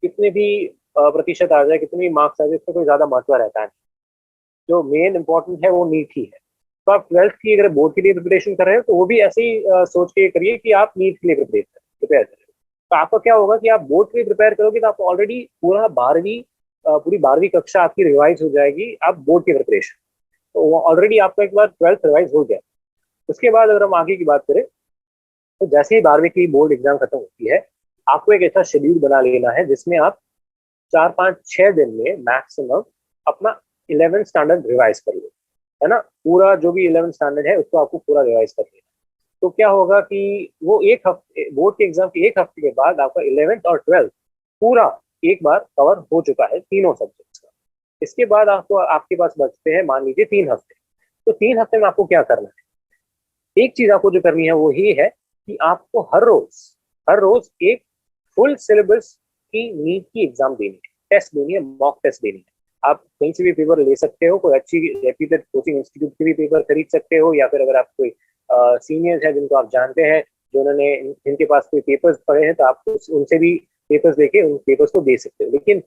कितने भी प्रतिशत आ जाए, कितने भी मार्क्स आ जाए, इसका कोई ज्यादा महत्व रहता है। जो मेन इंपॉर्टेंट है वो नीट ही है। तो आप ट्वेल्थ की अगर बोर्ड के लिए प्रिपरेशन कर रहे हो तो वो भी ऐसे ही सोच के करिए कि आप नीट के लिए प्रिपेयर कर रहे हो। तो आपका क्या होगा कि आप बोर्ड के लिए प्रिपेयर करोगे तो आपको ऑलरेडी पूरी 12वीं कक्षा आपकी रिवाइज हो जाएगी, आप बोर्ड की प्रिपरेशन, तो ऑलरेडी आपका एक बार ट्वेल्थ रिवाइज हो गया। उसके बाद अगर हम आगे की बात करें तो जैसे ही 12वीं की बोर्ड एग्जाम खत्म होती है, आपको एक ऐसा शेड्यूल बना लेना है जिसमें आप 4 5 6 दिन में मैक्सिमम अपना 11th स्टैंडर्ड रिवाइज कर लो, है ना। पूरा जो भी 11th स्टैंडर्ड है उसको आपको पूरा रिवाइज कर लेना। तो क्या होगा कि वो एक हफ्ते, बोर्ड के एग्जाम के एक हफ्ते के बाद आपका 11th और 12th पूरा एक बार कवर हो चुका है तीनों सब्जेक्ट्स का। इसके बाद आपको आपके पास बचते हैं मान लीजिए 3 हफ्ते। तो 3 हफ्ते में आपको क्या करना है? एक चीज आपको जो करनी है वो ये है कि आपको हर रोज एक फुल सिलेबस की नीट की एग्जाम देनी है, टेस्ट देनी है, मॉक टेस्ट देनी है। आप कहीं से भी पेपर ले सकते हो, कोई अच्छी रेप्यूटेड कोचिंग इंस्टीट्यूट के भी पेपर खरीद सकते हो, या फिर अगर आप कोई सीनियर्स हैं जिनको आप जानते हैं, जो उन्होंने जिनके पास कोई पेपर्स पढ़े हैं, तो आप उनसे भी पेपर्स लेके उन पेपर्स को दे सकते हो। लेकिन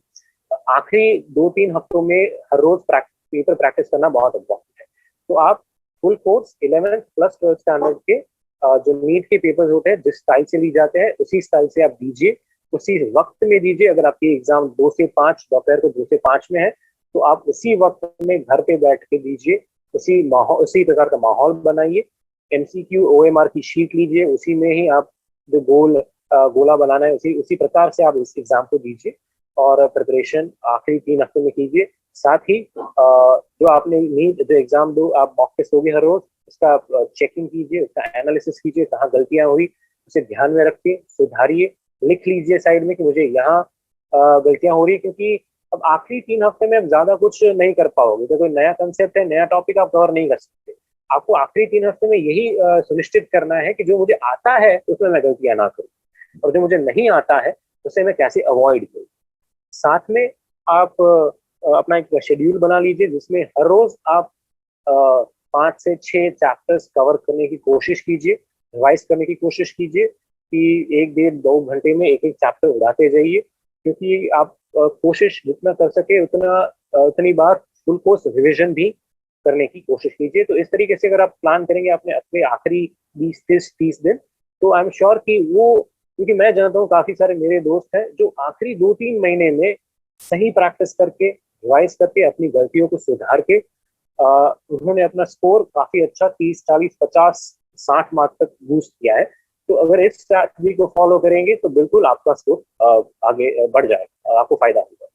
आखिरी 2-3 हफ्तों में हर रोज पेपर प्रैक्टिस करना बहुत इम्पोर्टेंट है। तो आप full course 11th plus 12th standard के जो नीट के पेपर्स होते हैं, जिस स्टाइल से ली जाते हैं उसी स्टाइल से आप दीजिए, उसी वक्त में दीजिए। अगर आपकी एग्जाम 2 से 5 दोपहर को 2 से 5 में है, तो आप उसी वक्त में घर पे बैठ के दीजिए, उसी प्रकार का माहौल बनाइए। एमसीक्यू ओएमआर की शीट लीजिए, उसी में ही आप जो गोला बनाना है उसी उसी प्रकार से आप इस एग्जाम को दीजिए, और प्रिपरेशन आखिरी 3 हफ्ते में कीजिए। साथ ही जो आपने नीट जो एग्जाम दो, आप मॉक टेस्ट होगी हर रोज, उसका चेकिंग कीजिए, उसका एनालिसिस कीजिए, कहाँ गलतियां हुई उसे ध्यान में रखिए, सुधारिए, लिख लीजिए साइड में कि मुझे यहाँ गलतियां हो रही है। क्योंकि अब आखिरी 3 हफ्ते में आप ज्यादा कुछ नहीं कर पाओगे, तो कोई नया कंसेप्ट है, नया टॉपिक आप कवर नहीं कर सकते। आपको आखिरी 3 हफ्ते में यही सुनिश्चित करना है कि जो मुझे आता है उसमें मैं गलतियां ना करूँ, और जो मुझे नहीं आता है उसे मैं कैसे अवॉइड करूँ। साथ में आप अपना एक शेड्यूल बना लीजिए, जिसमें हर रोज आप 5 से 6 चैप्टर्स कवर करने की कोशिश कीजिए, रिवाइज करने की कोशिश कीजिए कि 1-1.5-2 घंटे में एक एक चैप्टर उड़ाते जाइए। क्योंकि आप कोशिश जितना कर सके उतनी बार फुल कोर्स रिविजन भी करने की कोशिश कीजिए। तो इस तरीके से अगर आप प्लान करेंगे अपने अपने आखिरी 20-30 दिन, तो आई एम श्योर कि वो, क्योंकि मैं जानता हूँ काफी सारे मेरे दोस्त हैं जो आखिरी 2-3 महीने में सही प्रैक्टिस करके, रिवाइज करके, अपनी गलतियों को सुधार के उन्होंने अपना स्कोर काफी अच्छा 30, 40, 50, 60 मार्क तक बूस्ट किया है। तो अगर इस स्ट्रैटेजी को फॉलो करेंगे तो बिल्कुल आपका स्कोर आगे बढ़ जाएगा और आपको फायदा होगा।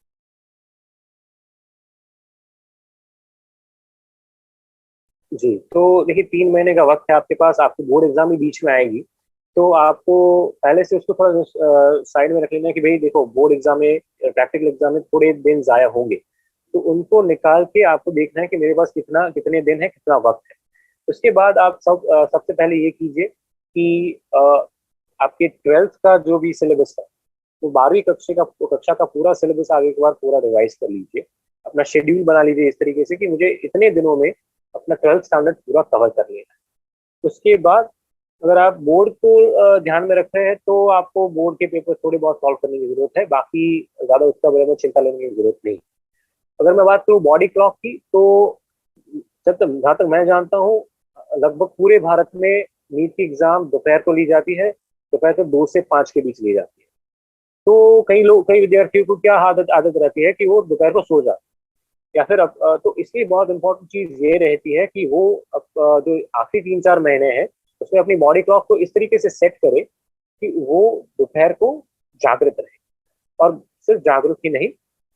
जी, तो देखिए 3 महीने का वक्त है आपके पास, आपकी बोर्ड एग्जाम भी बीच में आएगी, तो आपको पहले से उसको थोड़ा साइड में रख लेना है कि भाई देखो, बोर्ड एग्जाम में, प्रैक्टिकल एग्जाम में थोड़े दिन जाया होंगे, तो उनको निकाल के आपको देखना है कि मेरे पास कितने दिन है, कितना वक्त है। उसके बाद आप सबसे पहले ये कीजिए कि आपके 12th का जो भी सिलेबस है, तो 12वीं कक्षा का पूरा सिलेबस आगे एक बार पूरा रिवाइज कर लीजिए। अपना शेड्यूल बना लीजिए इस तरीके से कि मुझे इतने दिनों में अपना 12th स्टैंडर्ड पूरा कवर कर लेना है। उसके बाद अगर आप बोर्ड को ध्यान में रख रहे हैं, तो आपको बोर्ड के पेपर थोड़े बहुत सॉल्व करने की जरूरत है, बाकी ज्यादा उसका बारे में चिंता लेने की जरूरत नहीं। अगर मैं बात करूँ बॉडी क्लॉक की, तो जहाँ तक मैं जानता हूँ, लगभग पूरे भारत में नीट की एग्जाम दोपहर को ली जाती है, दोपहर को 2 से 5 के बीच ली जाती है। तो कई विद्यार्थियों को क्या आदत आदत रहती है कि वो दोपहर को सो जाते हैं, या फिर तो इसलिए बहुत इंपॉर्टेंट चीज ये रहती है कि वो जो आखिरी 3-4 महीने हैं उसमें अपनी बॉडी क्लॉक को इस तरीके से सेट करे कि वो दोपहर को जागृत रहे। और सिर्फ जागरूक ही नहीं,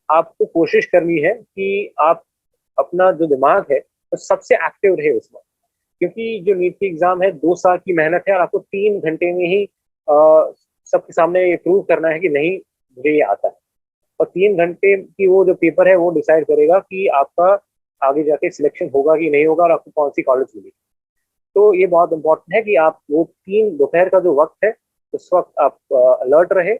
आपको कोशिश करनी है कि आप अपना जो दिमाग है वो सबसे एक्टिव रहे उसमें। क्योंकि जो नीट की एग्जाम है 2 साल की मेहनत है, और आपको 3 घंटे में ही सबके सामने ये प्रूव करना है कि नहीं, मुझे ये आता है। और 3 घंटे की वो जो पेपर है वो डिसाइड करेगा कि आपका आगे जाके सिलेक्शन होगा कि नहीं होगा, और आपको कौन सी कॉलेज मिलेगी। तो ये बहुत इंपॉर्टेंट है कि आप वो दोपहर का जो वक्त है उस वक्त आप अलर्ट रहे,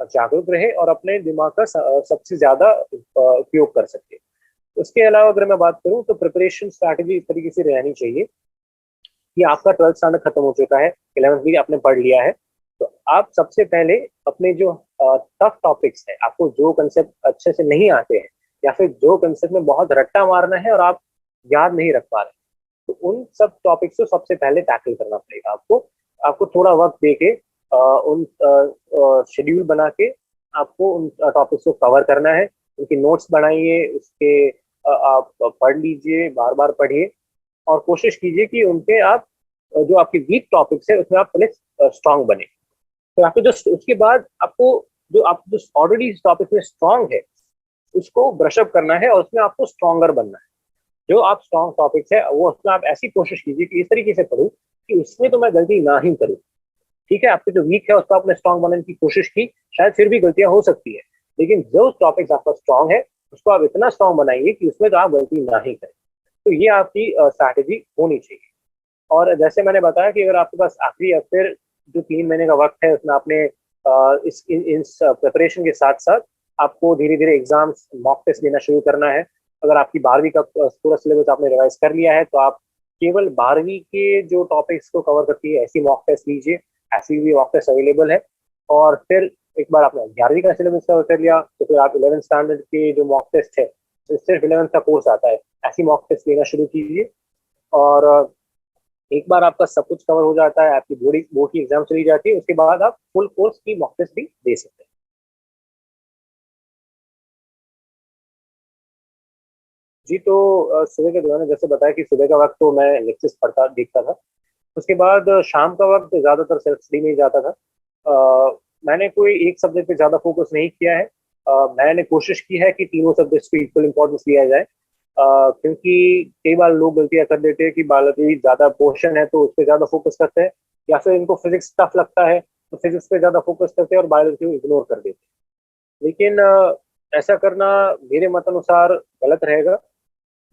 जागरूक रहे, और अपने दिमाग का सबसे ज्यादा उपयोग कर सके। उसके अलावा अगर मैं बात करूं, तो प्रिपरेशन स्ट्रैटेजी इस तरीके से रहनी चाहिए कि आपका 12th स्टैंडर्ड खत्म हो चुका है, 11th भी आपने पढ़ लिया है, तो आप सबसे पहले अपने जो टफ टॉपिक्स है, आपको जो कंसेप्ट अच्छे से नहीं आते हैं, या फिर जो कंसेप्ट में बहुत रट्टा मारना है और आप याद नहीं रख पा रहे, तो उन सब टॉपिक्स को सबसे पहले टैकल करना पड़ेगा आपको। आपको थोड़ा वक्त देके उन शेड्यूल बना के आपको उन टॉपिक्स को कवर करना है। उनकी नोट्स बनाइए, उसके आप पढ़ लीजिए, बार बार पढ़िए, और कोशिश कीजिए कि उनके आप जो आपके वीक टॉपिक्स है उसमें आप पहले स्ट्रांग बने। तो आपको जो उसके बाद आपको आप जो ऑलरेडी इस टॉपिक में स्ट्रांग है उसको ब्रशअप करना है, और उसमें आपको स्ट्रांगर बनना है। जो आप स्ट्रांग टॉपिक्स है वो उसमें आप ऐसी कोशिश कीजिए कि इस तरीके से पढ़ूं कि उसमें तो मैं गलती ना ही करूं। ठीक है, आपके जो वीक है उसको आपने स्ट्रांग बनाने की कोशिश की, शायद फिर भी गलतियां हो सकती है, लेकिन जो टॉपिक्स आपका स्ट्रांग है उसको आप इतना स्ट्रांग बनाइए कि उसमें तो आप गलती ना ही करें। तो ये आपकी स्ट्रैटेजी होनी चाहिए। और जैसे मैंने बताया कि अगर आपके पास आखिरी या फिर जो 3 महीने का वक्त है उसमें आपने इन प्रिपरेशन के साथ साथ आपको धीरे धीरे एग्जाम्स मॉक टेस्ट देना शुरू करना है। अगर आपकी 12वीं का पूरा सिलेबस आपने रिवाइज कर लिया है तो आप केवल 12वीं के जो टॉपिक्स को कवर करती है ऐसी मॉक टेस्ट लीजिए। ऐसी भी मॉक टेस्ट अवेलेबल है। और फिर एक बार आपने 11वीं का सिलेबस कवर कर लिया तो फिर आप 11th स्टैंडर्ड के जो मॉक टेस्ट है, तो सिर्फ 11th का कोर्स आता है, ऐसी मॉक टेस्ट लेना शुरू कीजिए। और एक बार आपका सब कुछ कवर हो जाता है, आपकी बोर्ड की एग्जाम चली जाती है, उसके बाद आप फुल कोर्स की मॉक टेस्ट भी दे सकते हैं। जी तो सुबह के दौरान जैसे बताया कि सुबह का वक्त तो मैं लेक्चर्स पढ़ता देखता था। उसके बाद शाम का वक्त ज्यादातर सेल्फ स्टडी में ही जाता था। मैंने कोई एक सब्जेक्ट पे ज्यादा फोकस नहीं किया है। मैंने कोशिश की है कि तीनों सब्जेक्ट्स को इक्वल इंपॉर्टेंस दिया जाए। क्योंकि कई बार लोग गलतियां कर देते हैं कि बायोलॉजी ज्यादा पोर्शन है तो उस पर ज्यादा फोकस करते हैं, या फिर इनको फिजिक्स टफ लगता है तो फिजिक्स पे ज्यादा फोकस करते हैं और बायोलॉजी को इग्नोर कर देते हैं। लेकिन ऐसा करना मेरे मत अनुसार गलत रहेगा।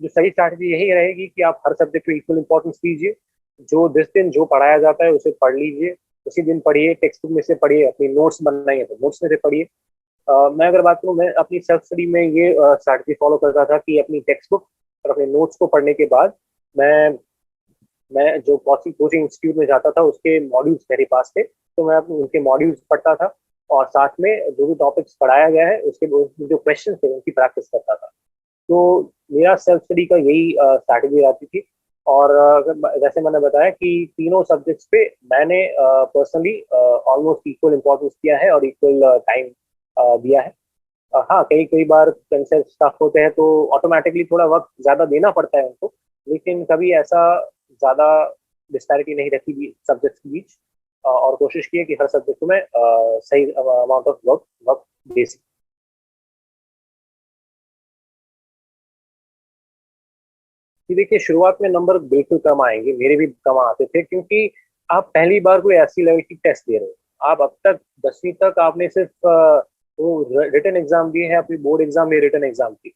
जो सही स्ट्रैटेजी यही रहेगी कि आप हर सब्जेक्ट को इक्वल इंपॉर्टेंस दीजिए। जो जिस दिन जो पढ़ाया जाता है उसे पढ़ लीजिए, उसी दिन पढ़िए, टेक्स्ट बुक में से पढ़िए, अपनी नोट्स बनाइए तो नोट्स में से पढ़िए। मैं अगर बात करूँ, मैं अपनी सेल्फ स्टडी में ये स्ट्रैटेजी फॉलो करता था कि अपनी टेक्स्ट बुक और अपने नोट्स को पढ़ने के बाद मैं मैं जो कोचिंग इंस्टीट्यूट में जाता था उसके मॉड्यूल्स मेरे पास थे, तो मैं उनके मॉड्यूल्स पढ़ता था और साथ में जो भी टॉपिक्स पढ़ाया गया है उसके जो क्वेश्चन थे उनकी प्रैक्टिस करता था। तो मेरा सेल्फ स्टडी का यही स्ट्रैटेजी रहती थी। और जैसे मैंने बताया कि तीनों सब्जेक्ट्स पे मैंने पर्सनली ऑलमोस्ट इक्वल इंपॉर्टेंस दिया है और इक्वल टाइम दिया है। हाँ, कई कई बार कंसेप्ट टफ होते हैं तो ऑटोमेटिकली थोड़ा वक्त ज्यादा देना पड़ता है उनको, लेकिन कभी ऐसा ज्यादा डिस्पैरिटी नहीं रखी सब्जेक्ट्स के बीच। और कोशिश की है कि हर सब्जेक्ट में सही अमाउंट ऑफ वक्त वक्त दे सकें। कि देखिए, शुरुआत में नंबर बिल्कुल कम आएंगे, मेरे भी कम आते थे, क्योंकि आप पहली बार कोई ऐसी लेवल की टेस्ट दे रहे हो। आप अब तक 10वीं तक आपने सिर्फ वो रिटन एग्जाम दिए हैं, अपनी बोर्ड एग्जाम में रिटन एग्जाम की,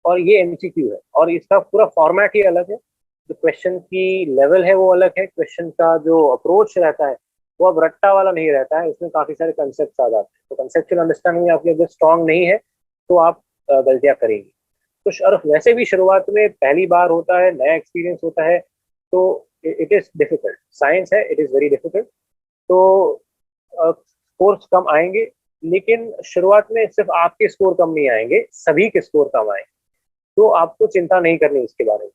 और ये एमसीक्यू है और इसका पूरा फॉर्मेट ही अलग है। जो क्वेश्चन की लेवल है वो अलग है, क्वेश्चन का जो अप्रोच रहता है वो अब रट्टा वाला नहीं रहता है, उसमें काफी सारे कंसेप्ट आ जाते हैं। तो कंसेप्चुअल अंडरस्टैंडिंग आपकी अगर स्ट्रांग नहीं है तो आप गलतियां करेंगे। तो और वैसे भी शुरुआत में पहली बार होता है, नया एक्सपीरियंस होता है, तो इट इज डिफिकल्ट, साइंस है, इट इज वेरी डिफिकल्ट। तो स्कोर्स कम आएंगे, लेकिन शुरुआत में सिर्फ आपके स्कोर कम नहीं आएंगे, सभी के स्कोर कम आएंगे। तो आपको चिंता नहीं करनी इसके बारे में।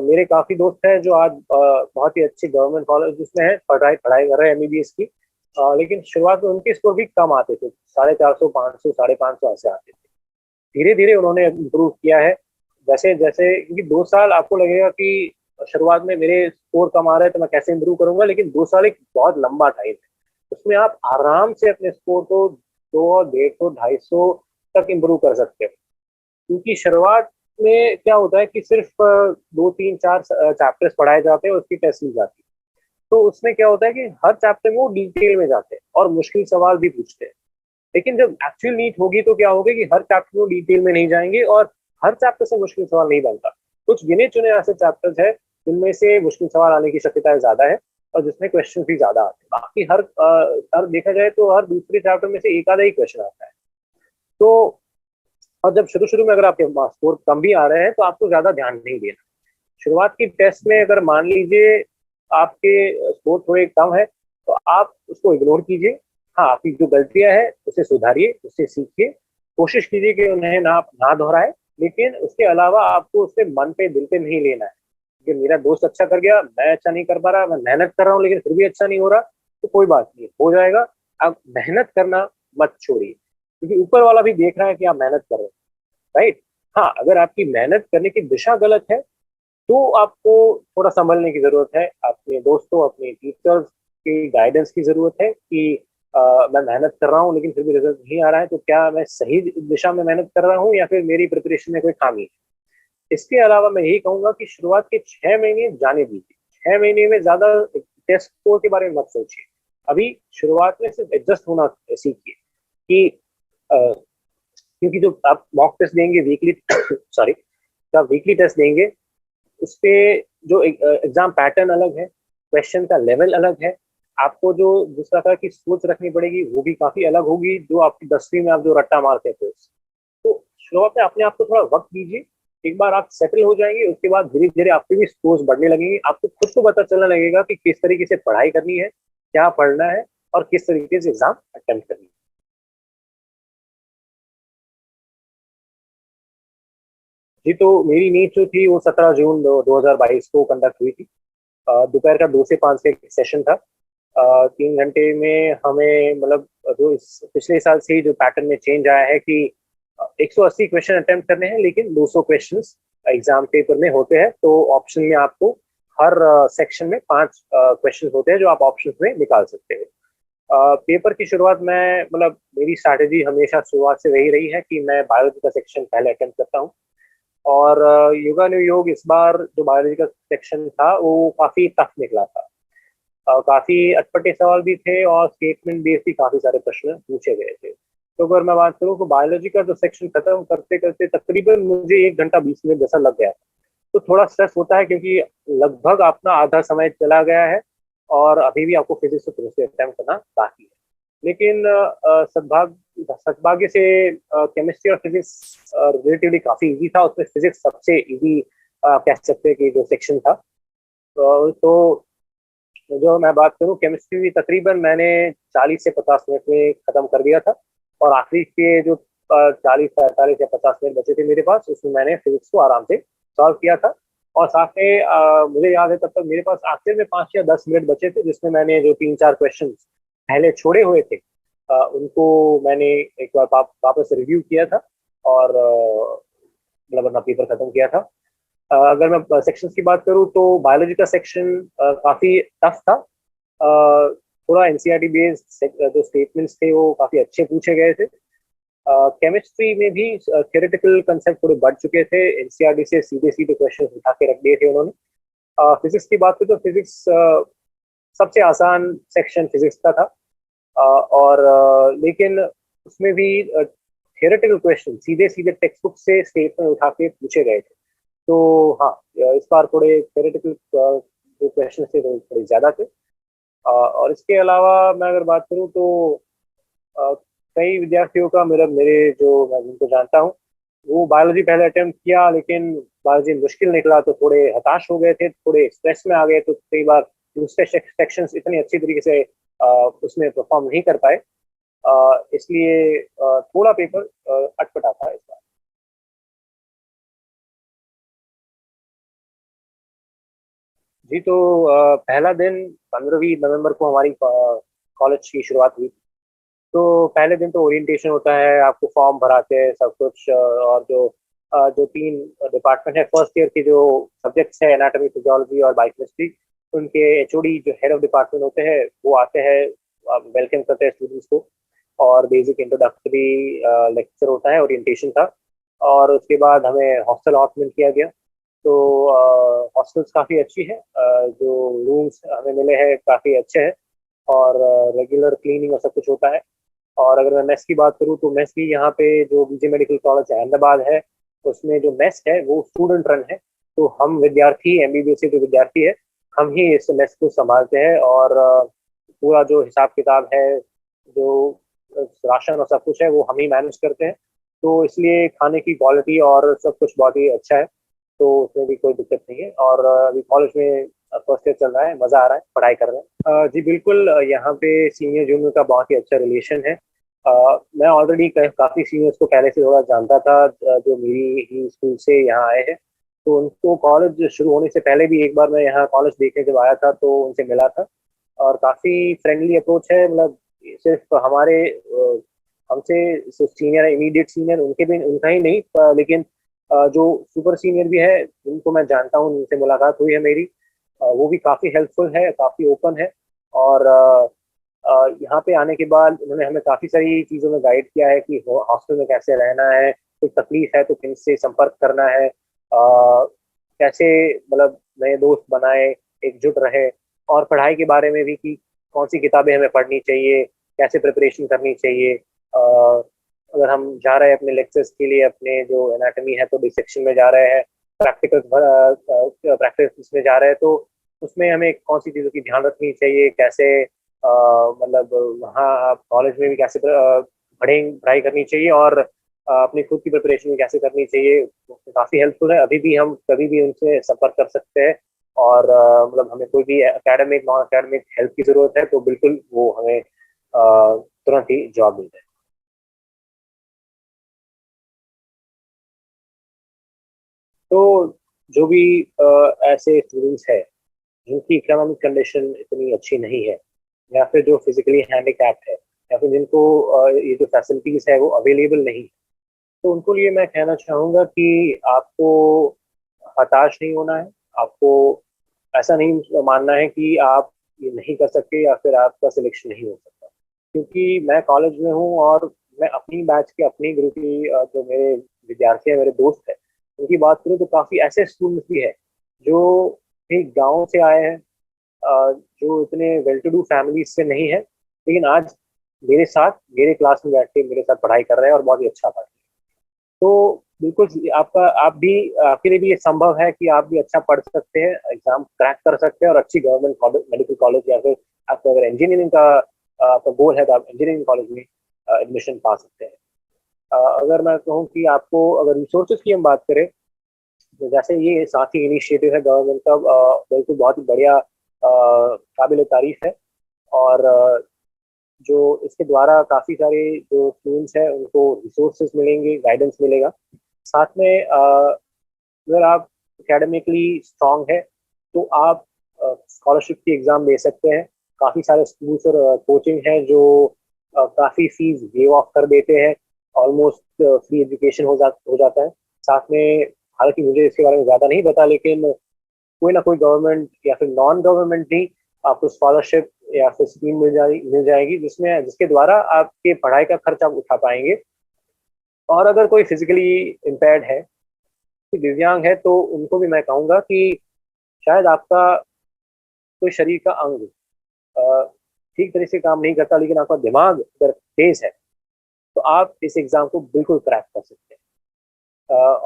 मेरे काफी दोस्त हैं जो आज बहुत ही अच्छे गवर्नमेंट कॉलेज में है, पढ़ाई पढ़ाई कर रहे हैं एमबीबीएस की। लेकिन शुरुआत में उनके स्कोर भी कम आते थे, 450, 500, 550 ऐसे आते थे। धीरे धीरे उन्होंने इम्प्रूव किया है। जैसे जैसे क्योंकि 2 साल आपको लगेगा कि शुरुआत में मेरे स्कोर कम आ रहे हैं तो मैं कैसे इम्प्रूव करूंगा, लेकिन 2 साल एक बहुत लंबा टाइम है। उसमें आप आराम से अपने स्कोर को 200, 150, 250 तक इम्प्रूव कर सकते हैं। क्योंकि शुरुआत में क्या होता है कि सिर्फ 2, 3, 4 चैप्टर्स पढ़ाए जाते हैं, उसकी टेस्ट ली जाती है। तो उसमें क्या होता है कि हर चैप्टर में वो डिटेल में जाते हैं और मुश्किल सवाल भी पूछते हैं। लेकिन जब एक्चुअल नीट होगी तो क्या होगा कि हर चैप्टर में डिटेल में नहीं जाएंगे और हर चैप्टर से मुश्किल सवाल नहीं बनता। कुछ गिने चुने ऐसे चैप्टर्स है जिनमें से मुश्किल सवाल आने की शक्यता ज्यादा है और जिसमें क्वेश्चन भी ज्यादा आते हैं। बाकी हर देखा जाए तो हर दूसरे चैप्टर में से एक आधा ही क्वेश्चन आता है। तो और जब शुरू शुरू में अगर आपके स्कोर कम भी आ रहे हैं तो आपको ज्यादा ध्यान नहीं देना। शुरुआत की टेस्ट में अगर मान लीजिए आपके स्कोर थोड़े कम है तो आप उसको इग्नोर कीजिए। हाँ, आपकी जो गलतियां हैं उसे सुधारिए, उससे सीखिए, कोशिश कीजिए कि उन्हें ना दोहराए। लेकिन उसके अलावा आपको उससे मन पे दिल पे नहीं लेना है कि मेरा दोस्त अच्छा कर गया, मैं अच्छा नहीं कर पा रहा, मैं मेहनत कर रहा हूँ लेकिन फिर भी अच्छा नहीं हो रहा, तो कोई बात नहीं, हो जाएगा। आप मेहनत करना मत छोड़िए, क्योंकि ऊपर वाला भी देख रहा है कि आप मेहनत कर रहे हैं, राइट। हाँ, अगर आपकी मेहनत करने की दिशा गलत है तो आपको थोड़ा संभलने की जरूरत है। अपने दोस्तों, अपने टीचर्स की गाइडेंस की जरूरत है कि मैं मेहनत कर रहा हूँ लेकिन फिर भी रिजल्ट नहीं आ रहा है, तो क्या मैं सही दिशा में मेहनत कर रहा हूँ या फिर मेरी प्रिपरेशन में कोई खामी है। इसके अलावा मैं यही कहूंगा कि शुरुआत के 6 महीने जाने दीजिए। 6 महीने में ज्यादा टेस्ट स्कोर के बारे में मत सोचिए। अभी शुरुआत में सिर्फ एडजस्ट होना सीखिए कि क्योंकि जो आप मॉक टेस्ट देंगे वीकली सॉरी, जो आप वीकली टेस्ट देंगे उस पे जो एग्जाम पैटर्न अलग है, क्वेश्चन का लेवल अलग है, आपको जो जिस प्रकार की सोच रखनी पड़ेगी वो भी काफी अलग होगी, जो आपकी 10वीं में आप जो रट्टा मारते थे। तो शुरुआत में अपने आप को थोड़ा वक्त दीजिए। एक बार आप सेटल हो जाएंगे उसके बाद धीरे धीरे आपके भी स्कोर्स बढ़ने लगेंगे, आपको खुद को पता चलने लगेगा कि किस तरीके से पढ़ाई करनी है, क्या पढ़ना है और किस तरीके से एग्जाम अटेम्प्ट करनी है। जी, तो मेरी नीट जो थी वो 17 जून 2022 को कंडक्ट हुई थी। दोपहर का 2 से 5 का एक सेशन था। 3 घंटे में हमें मतलब जो इस पिछले साल से ही जो पैटर्न में चेंज आया है कि 180 क्वेश्चन अटेम्प्ट करने हैं, लेकिन 200 क्वेश्चंस एग्जाम पेपर में होते हैं। तो ऑप्शन में आपको हर सेक्शन में 5 क्वेश्चन होते हैं जो आप ऑप्शन में निकाल सकते हैं। पेपर की शुरुआत मैं मतलब मेरी स्ट्रैटेजी हमेशा शुरुआत से वही रही है कि मैं बायोलॉजी का सेक्शन पहले अटेम्प्ट करता हूँ। और योगानुयोग इस बार जो बायोलॉजी का सेक्शन था वो काफी टफ निकला था। काफी अटपटे सवाल भी थे और स्टेटमेंट बेस्ड भी काफी सारे प्रश्न पूछे गए थे। तो अगर मैं बात करूँ तो बायोलॉजी का जो सेक्शन खत्म करते करते तकरीबन मुझे 1 घंटा 20 मिनट जैसा लग गया। तो थोड़ा स्ट्रेस होता है क्योंकि लगभग अपना आधा समय चला गया है और अभी भी आपको फिजिक्स को फिर से अटेम्प्ट करना बाकी है। लेकिन सद्भाग्य से केमिस्ट्री और फिजिक्स रिलेटिवली काफी इजी था, उसमें फिजिक्स सबसे इजी कह सकते हैं कि जो सेक्शन था। तो जो मैं बात करूं केमिस्ट्री भी तकरीबन मैंने 40 से 50 मिनट में खत्म कर दिया था। और आखिरी के जो 40 45 या 50 मिनट बचे थे मेरे पास, उसमें मैंने फिजिक्स को आराम से सॉल्व किया था। और साथ में मुझे याद है तब तक मेरे पास आखिर में 5 या 10 मिनट बचे थे, जिसमें मैंने जो 3 4 क्वेश्चन पहले छोड़े हुए थे उनको मैंने एक बार वापस रिव्यू किया था और मतलब अपना पेपर खत्म किया था। अगर मैं सेक्शंस की बात करूं तो बायोलॉजी का सेक्शन काफी टफ था। थोड़ा एनसीईआरटी बेस्ड जो स्टेटमेंट्स थे वो काफी अच्छे पूछे गए थे। केमिस्ट्री में भी थियोरेटिकल कंसेप्ट थोड़े बढ़ चुके थे, एनसीईआरटी से सीधे सीधे क्वेश्चन उठा के रख दिए थे उन्होंने। फिजिक्स की बात करें तो फिजिक्स सबसे आसान सेक्शन फिजिक्स का था। और लेकिन उसमें भी थियोरेटिकल क्वेश्चन सीधे सीधे टेक्स्ट बुक से स्टेटमेंट उठा के पूछे गए थे। तो हाँ, इस बार थोड़े थ्योरेटिकल जो क्वेश्चन थे वो थोड़े ज्यादा थे। और इसके अलावा मैं अगर बात करूँ तो अ, कई विद्यार्थियों का मेरा मेरे जो मैं जिनको जानता हूँ वो बायोलॉजी पहले अटेम्प्ट किया, लेकिन बायोलॉजी मुश्किल निकला तो थोड़े हताश हो गए थे, थोड़े स्ट्रेस में आ गए। तो कई बार दूसरे सेक्शन इतनी अच्छी तरीके से उसमें परफॉर्म नहीं कर पाए। इसलिए थोड़ा पेपर अटपटा था इस बार। जी, तो पहला दिन 15वीं नवंबर को हमारी कॉलेज की शुरुआत हुई। तो पहले दिन तो ओरिएंटेशन होता है, आपको फॉर्म भराते हैं सब कुछ। और जो 3 डिपार्टमेंट है फर्स्ट ईयर के जो सब्जेक्ट्स है एनाटॉमी फिजियोलॉजी और बायोकेमिस्ट्री, उनके एचओडी जो हेड ऑफ डिपार्टमेंट होते हैं वो आते हैं, वेलकम करते हैं स्टूडेंट्स को। और बेसिक इंट्रोडक्टरी लेक्चर होता है, ओरिएंटेशन था। और उसके बाद हमें हॉस्टल अलॉटमेंट किया गया। तो हॉस्टल्स काफ़ी अच्छी है, जो रूम्स हमें मिले हैं काफ़ी अच्छे हैं और रेगुलर क्लीनिंग और सब कुछ होता है। और अगर मैं मेस की बात करूँ तो मेस भी यहाँ पे जो बीजे मेडिकल कॉलेज अहमदाबाद है उसमें जो मेस है वो स्टूडेंट रन है। तो हम विद्यार्थी एमबीबीएस के जो विद्यार्थी है हम ही इस मेस को संभालते हैं। और पूरा जो हिसाब किताब है, जो राशन और सब कुछ है वो हम ही मैनेज करते हैं। तो इसलिए खाने की क्वालिटी और सब कुछ बहुत ही अच्छा है। तो उसमें भी कोई दिक्कत नहीं है। और अभी कॉलेज में फर्स्ट ईयर चल रहा है, मजा आ रहा है, पढ़ाई कर रहे हैं। जी बिल्कुल, यहाँ पे सीनियर जूनियर का बहुत ही अच्छा रिलेशन है। मैं ऑलरेडी काफी सीनियर्स को पहले से थोड़ा जानता था, जो मेरी ही स्कूल से यहाँ आए हैं। तो उनको कॉलेज शुरू होने से पहले भी एक बार मैं यहाँ कॉलेज देखने जब आया था तो उनसे मिला था। और काफी फ्रेंडली अप्रोच है, मतलब सिर्फ हमारे हमसे सीनियर इमीडिएट सीनियर उनके भी उनका ही नहीं, लेकिन जो सुपर सीनियर भी है जिनको मैं जानता हूँ उनसे मुलाकात हुई है मेरी, वो भी काफ़ी हेल्पफुल है, काफ़ी ओपन है। और यहाँ पे आने के बाद उन्होंने हमें काफ़ी सारी चीज़ों में गाइड किया है कि हॉस्टल में कैसे रहना है, कोई तकलीफ है तो किन से संपर्क करना है, कैसे मतलब नए दोस्त बनाए, एकजुट रहे। और पढ़ाई के बारे में भी कि कौन सी किताबें हमें पढ़नी चाहिए, कैसे प्रिपरेशन करनी चाहिए। अगर हम जा रहे हैं अपने लेक्चर्स के लिए, अपने जो एनाटॉमी है तो डिसेक्शन में जा रहे हैं, प्रैक्टिकल प्रैक्टिस में जा रहे हैं, तो उसमें हमें कौन सी चीज़ों की ध्यान रखनी चाहिए, कैसे मतलब वहाँ आप कॉलेज में भी कैसे पढ़ाई करनी चाहिए, और अपनी खुद की प्रिपरेशन भी कैसे करनी चाहिए, काफ़ी हेल्पफुल है। अभी भी हम कभी भी उनसे संपर्क कर सकते हैं, और मतलब हमें कोई भी एकेडमिक नॉन एकेडमिक हेल्प की ज़रूरत है तो बिल्कुल वो हमें तुरंत ही जवाब मिलता है। तो जो भी ऐसे स्टूडेंट्स हैं जिनकी इकोनॉमिक कंडीशन इतनी अच्छी नहीं है, या फिर जो फिजिकली हैंडीकैप्ड है, या फिर जिनको ये जो फैसिलिटीज है वो अवेलेबल नहीं, तो उनको लिए मैं कहना चाहूँगा कि आपको हताश नहीं होना है। आपको ऐसा नहीं मानना है कि आप ये नहीं कर सकते या फिर आपका सिलेक्शन नहीं हो सकता, क्योंकि मैं कॉलेज में हूँ और मैं अपनी बैच के अपनी ग्रुप की जो मेरे विद्यार्थी हैं, मेरे दोस्त हैं, उनकी बात करूँ तो काफ़ी ऐसे स्टूडेंट्स भी हैं जो एक गांव से आए हैं, जो इतने वेल टू डू फैमिली से नहीं है, लेकिन आज मेरे साथ मेरे क्लास में बैठ के मेरे साथ पढ़ाई कर रहे हैं और बहुत ही अच्छा पढ़ रहे हैं। तो बिल्कुल आपका आप भी आपके लिए भी ये संभव है कि आप भी अच्छा पढ़ सकते हैं, एग्जाम क्रैक कर सकते हैं और अच्छी गवर्नमेंट कॉलेज, मेडिकल कॉलेज, या फिर आपको अगर इंजीनियरिंग का आपका गोल है तो आप इंजीनियरिंग कॉलेज में एडमिशन पा सकते हैं। अगर मैं कहूँ कि आपको अगर रिसोर्सेज की हम बात करें, तो जैसे ये साथी इनिशिएटिव है गवर्नमेंट का, बिल्कुल बहुत ही बढ़िया काबिल तारीफ है। और जो इसके द्वारा काफ़ी सारे जो स्टूडेंट्स हैं उनको रिसोर्सेज मिलेंगे, गाइडेंस मिलेगा। साथ में अगर आप एकेडमिकली स्ट्रांग है तो आप स्कॉलरशिप की एग्ज़ाम दे सकते हैं। काफ़ी सारे स्कूल्स और कोचिंग हैं जो काफ़ी फीस वेव ऑफ कर देते हैं, ऑलमोस्ट फ्री एजुकेशन हो जाता है। साथ में हालांकि मुझे इसके बारे में ज़्यादा नहीं पता, लेकिन कोई ना कोई गवर्नमेंट या फिर नॉन गवर्नमेंट भी आपको स्कॉलरशिप या फिर स्कीम मिल जाएगी जिसमें जिसके द्वारा आपके पढ़ाई का खर्च आप उठा पाएंगे। और अगर कोई फिजिकली इम्पेयर्ड है, कोई दिव्यांग है, तो उनको भी मैं कहूँगा कि शायद आपका कोई शरीर का अंग अ, ठीक तरह से काम नहीं करता, लेकिन आपका दिमाग अगर तेज है तो आप इस एग्जाम को बिल्कुल क्रैक कर सकते हैं।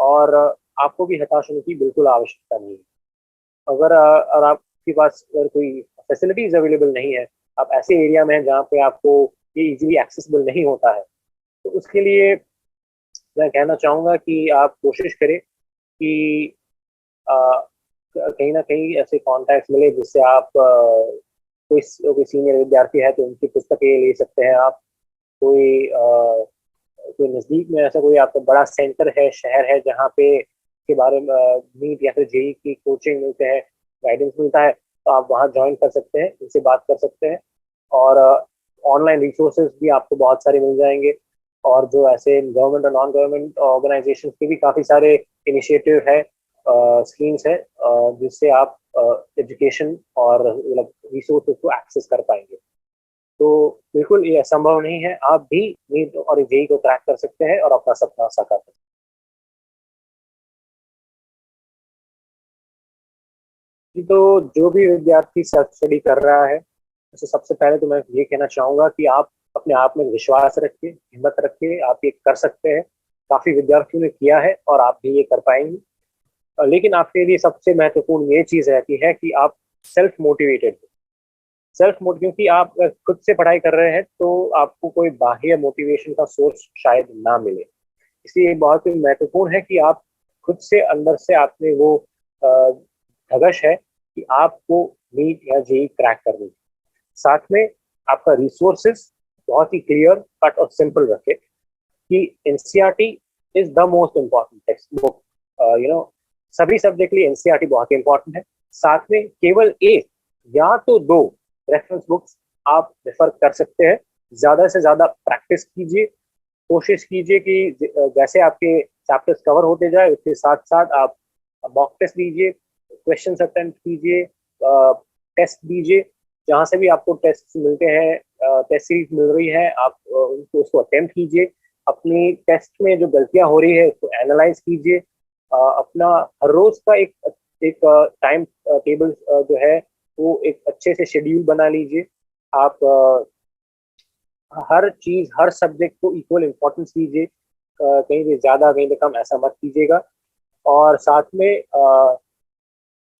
और आपको भी हताश होने की बिल्कुल आवश्यकता नहीं है। अगर आपके पास अगर कोई फैसिलिटीज अवेलेबल नहीं है, आप ऐसे एरिया में हैं जहाँ पे आपको ये इजीली एक्सेसिबल नहीं होता है, तो उसके लिए मैं कहना चाहूँगा कि आप कोशिश करें कि अ, कहीं ना कहीं ऐसे कॉन्टैक्ट्स मिले जिससे आप कोई सीनियर विद्यार्थी है तो उनकी पुस्तकें ले सकते हैं आप। कोई कोई नज़दीक में ऐसा कोई आपका बड़ा सेंटर है, शहर है जहाँ पे के बारे में नीट या फिर जेई की कोचिंग मिलते हैं, गाइडेंस मिलता है, तो आप वहाँ ज्वाइन कर सकते हैं, उनसे बात कर सकते हैं। और ऑनलाइन रिसोर्सेज भी आपको बहुत सारे मिल जाएंगे। और जो ऐसे गवर्नमेंट और नॉन गवर्नमेंट ऑर्गेनाइजेशन के भी काफ़ी सारे इनिशिएटिव है, स्कीम्स है, जिससे आप एजुकेशन और मतलब रिसोर्सेज को एक्सेस कर पाएंगे। तो बिल्कुल ये असंभव नहीं है, आप भी नीट और जेई को क्रैक कर सकते हैं और अपना सपना साकार कर सकते हैं। तो जो भी विद्यार्थी सेल्फ स्टडी कर रहा है, तो सबसे पहले तो मैं ये कहना चाहूंगा कि आप अपने आप में विश्वास रखिए, हिम्मत रखिए, आप ये कर सकते हैं। काफी विद्यार्थियों ने किया है और आप भी ये कर पाएंगे। लेकिन आपके लिए सबसे महत्वपूर्ण ये चीज रहती है कि आप सेल्फ मोटिवेटेड, सेल्फ मोट क्योंकि आप खुद से पढ़ाई कर रहे हैं तो आपको कोई बाह्य मोटिवेशन का सोर्स शायद ना मिले। इसलिए बहुत ही महत्वपूर्ण है कि आप खुद से अंदर से आपने वो अ, धगश है कि आपको नीट या जेई क्रैक करनी है। साथ में आपका रिसोर्सेज बहुत ही क्लियर कट और सिंपल रखे कि NCERT is the most important text book. सभी सब्जेक्ट के लिए एनसीईआरटी बहुत ही इंपॉर्टेंट है। साथ में केवल एक या तो दो रेफरेंस बुक्स आप रेफर कर सकते हैं। ज्यादा से ज्यादा प्रैक्टिस कीजिए, कोशिश कीजिए कि जैसे आपके चैप्टर्स कवर होते जाए उसके साथ साथ आप मॉक टेस्ट दीजिए, क्वेश्चन अटेम्प्ट कीजिए, टेस्ट दीजिए। जहाँ से भी आपको टेस्ट मिलते हैं, टेस्ट सीरीज मिल रही है, आप उनको उसको अटेम्प्ट कीजिए। अपनी टेस्ट में जो गलतियां हो रही है उसको एनालाइज कीजिए। अपना हर रोज का एक एक टाइम टेबल जो है वो एक अच्छे से शेड्यूल बना लीजिए। आप हर चीज, हर सब्जेक्ट को इक्वल इम्पोर्टेंस दीजिए, कहीं पे ज्यादा कहीं पे कम ऐसा मत कीजिएगा। और साथ में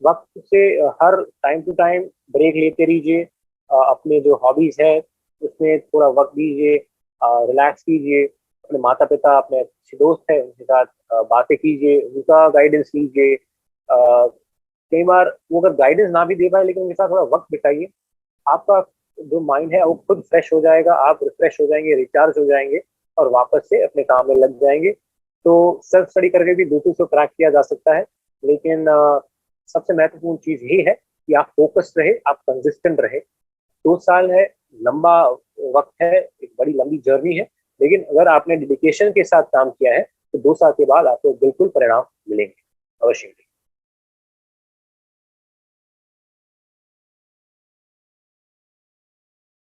वक्त से हर टाइम टू टाइम ब्रेक लेते रहिए। अपने जो हॉबीज है उसमें थोड़ा वक्त दीजिए, रिलैक्स कीजिए। अपने माता पिता, अपने अच्छे दोस्त हैं उनके साथ बातें कीजिए, उनका गाइडेंस लीजिए। कई बार वो अगर गाइडेंस ना भी दे पाए लेकिन उनके साथ थोड़ा वक्त बिताइए। आपका जो माइंड है वो खुद फ्रेश हो जाएगा, आप रिफ्रेश हो जाएंगे, रिचार्ज हो जाएंगे और वापस से अपने काम में लग जाएंगे। तो सेल्फ स्टडी करके भी बिल्कुल से क्रैक किया जा सकता है, लेकिन सबसे महत्वपूर्ण चीज ये है कि आप फोकस्ड रहे, आप कंसिस्टेंट रहे। 2 साल है, लंबा वक्त है, एक बड़ी लंबी जर्नी है, लेकिन अगर आपने डेडिकेशन के साथ काम किया है तो 2 साल के बाद आपको बिल्कुल परिणाम मिलेंगे, अवश्य।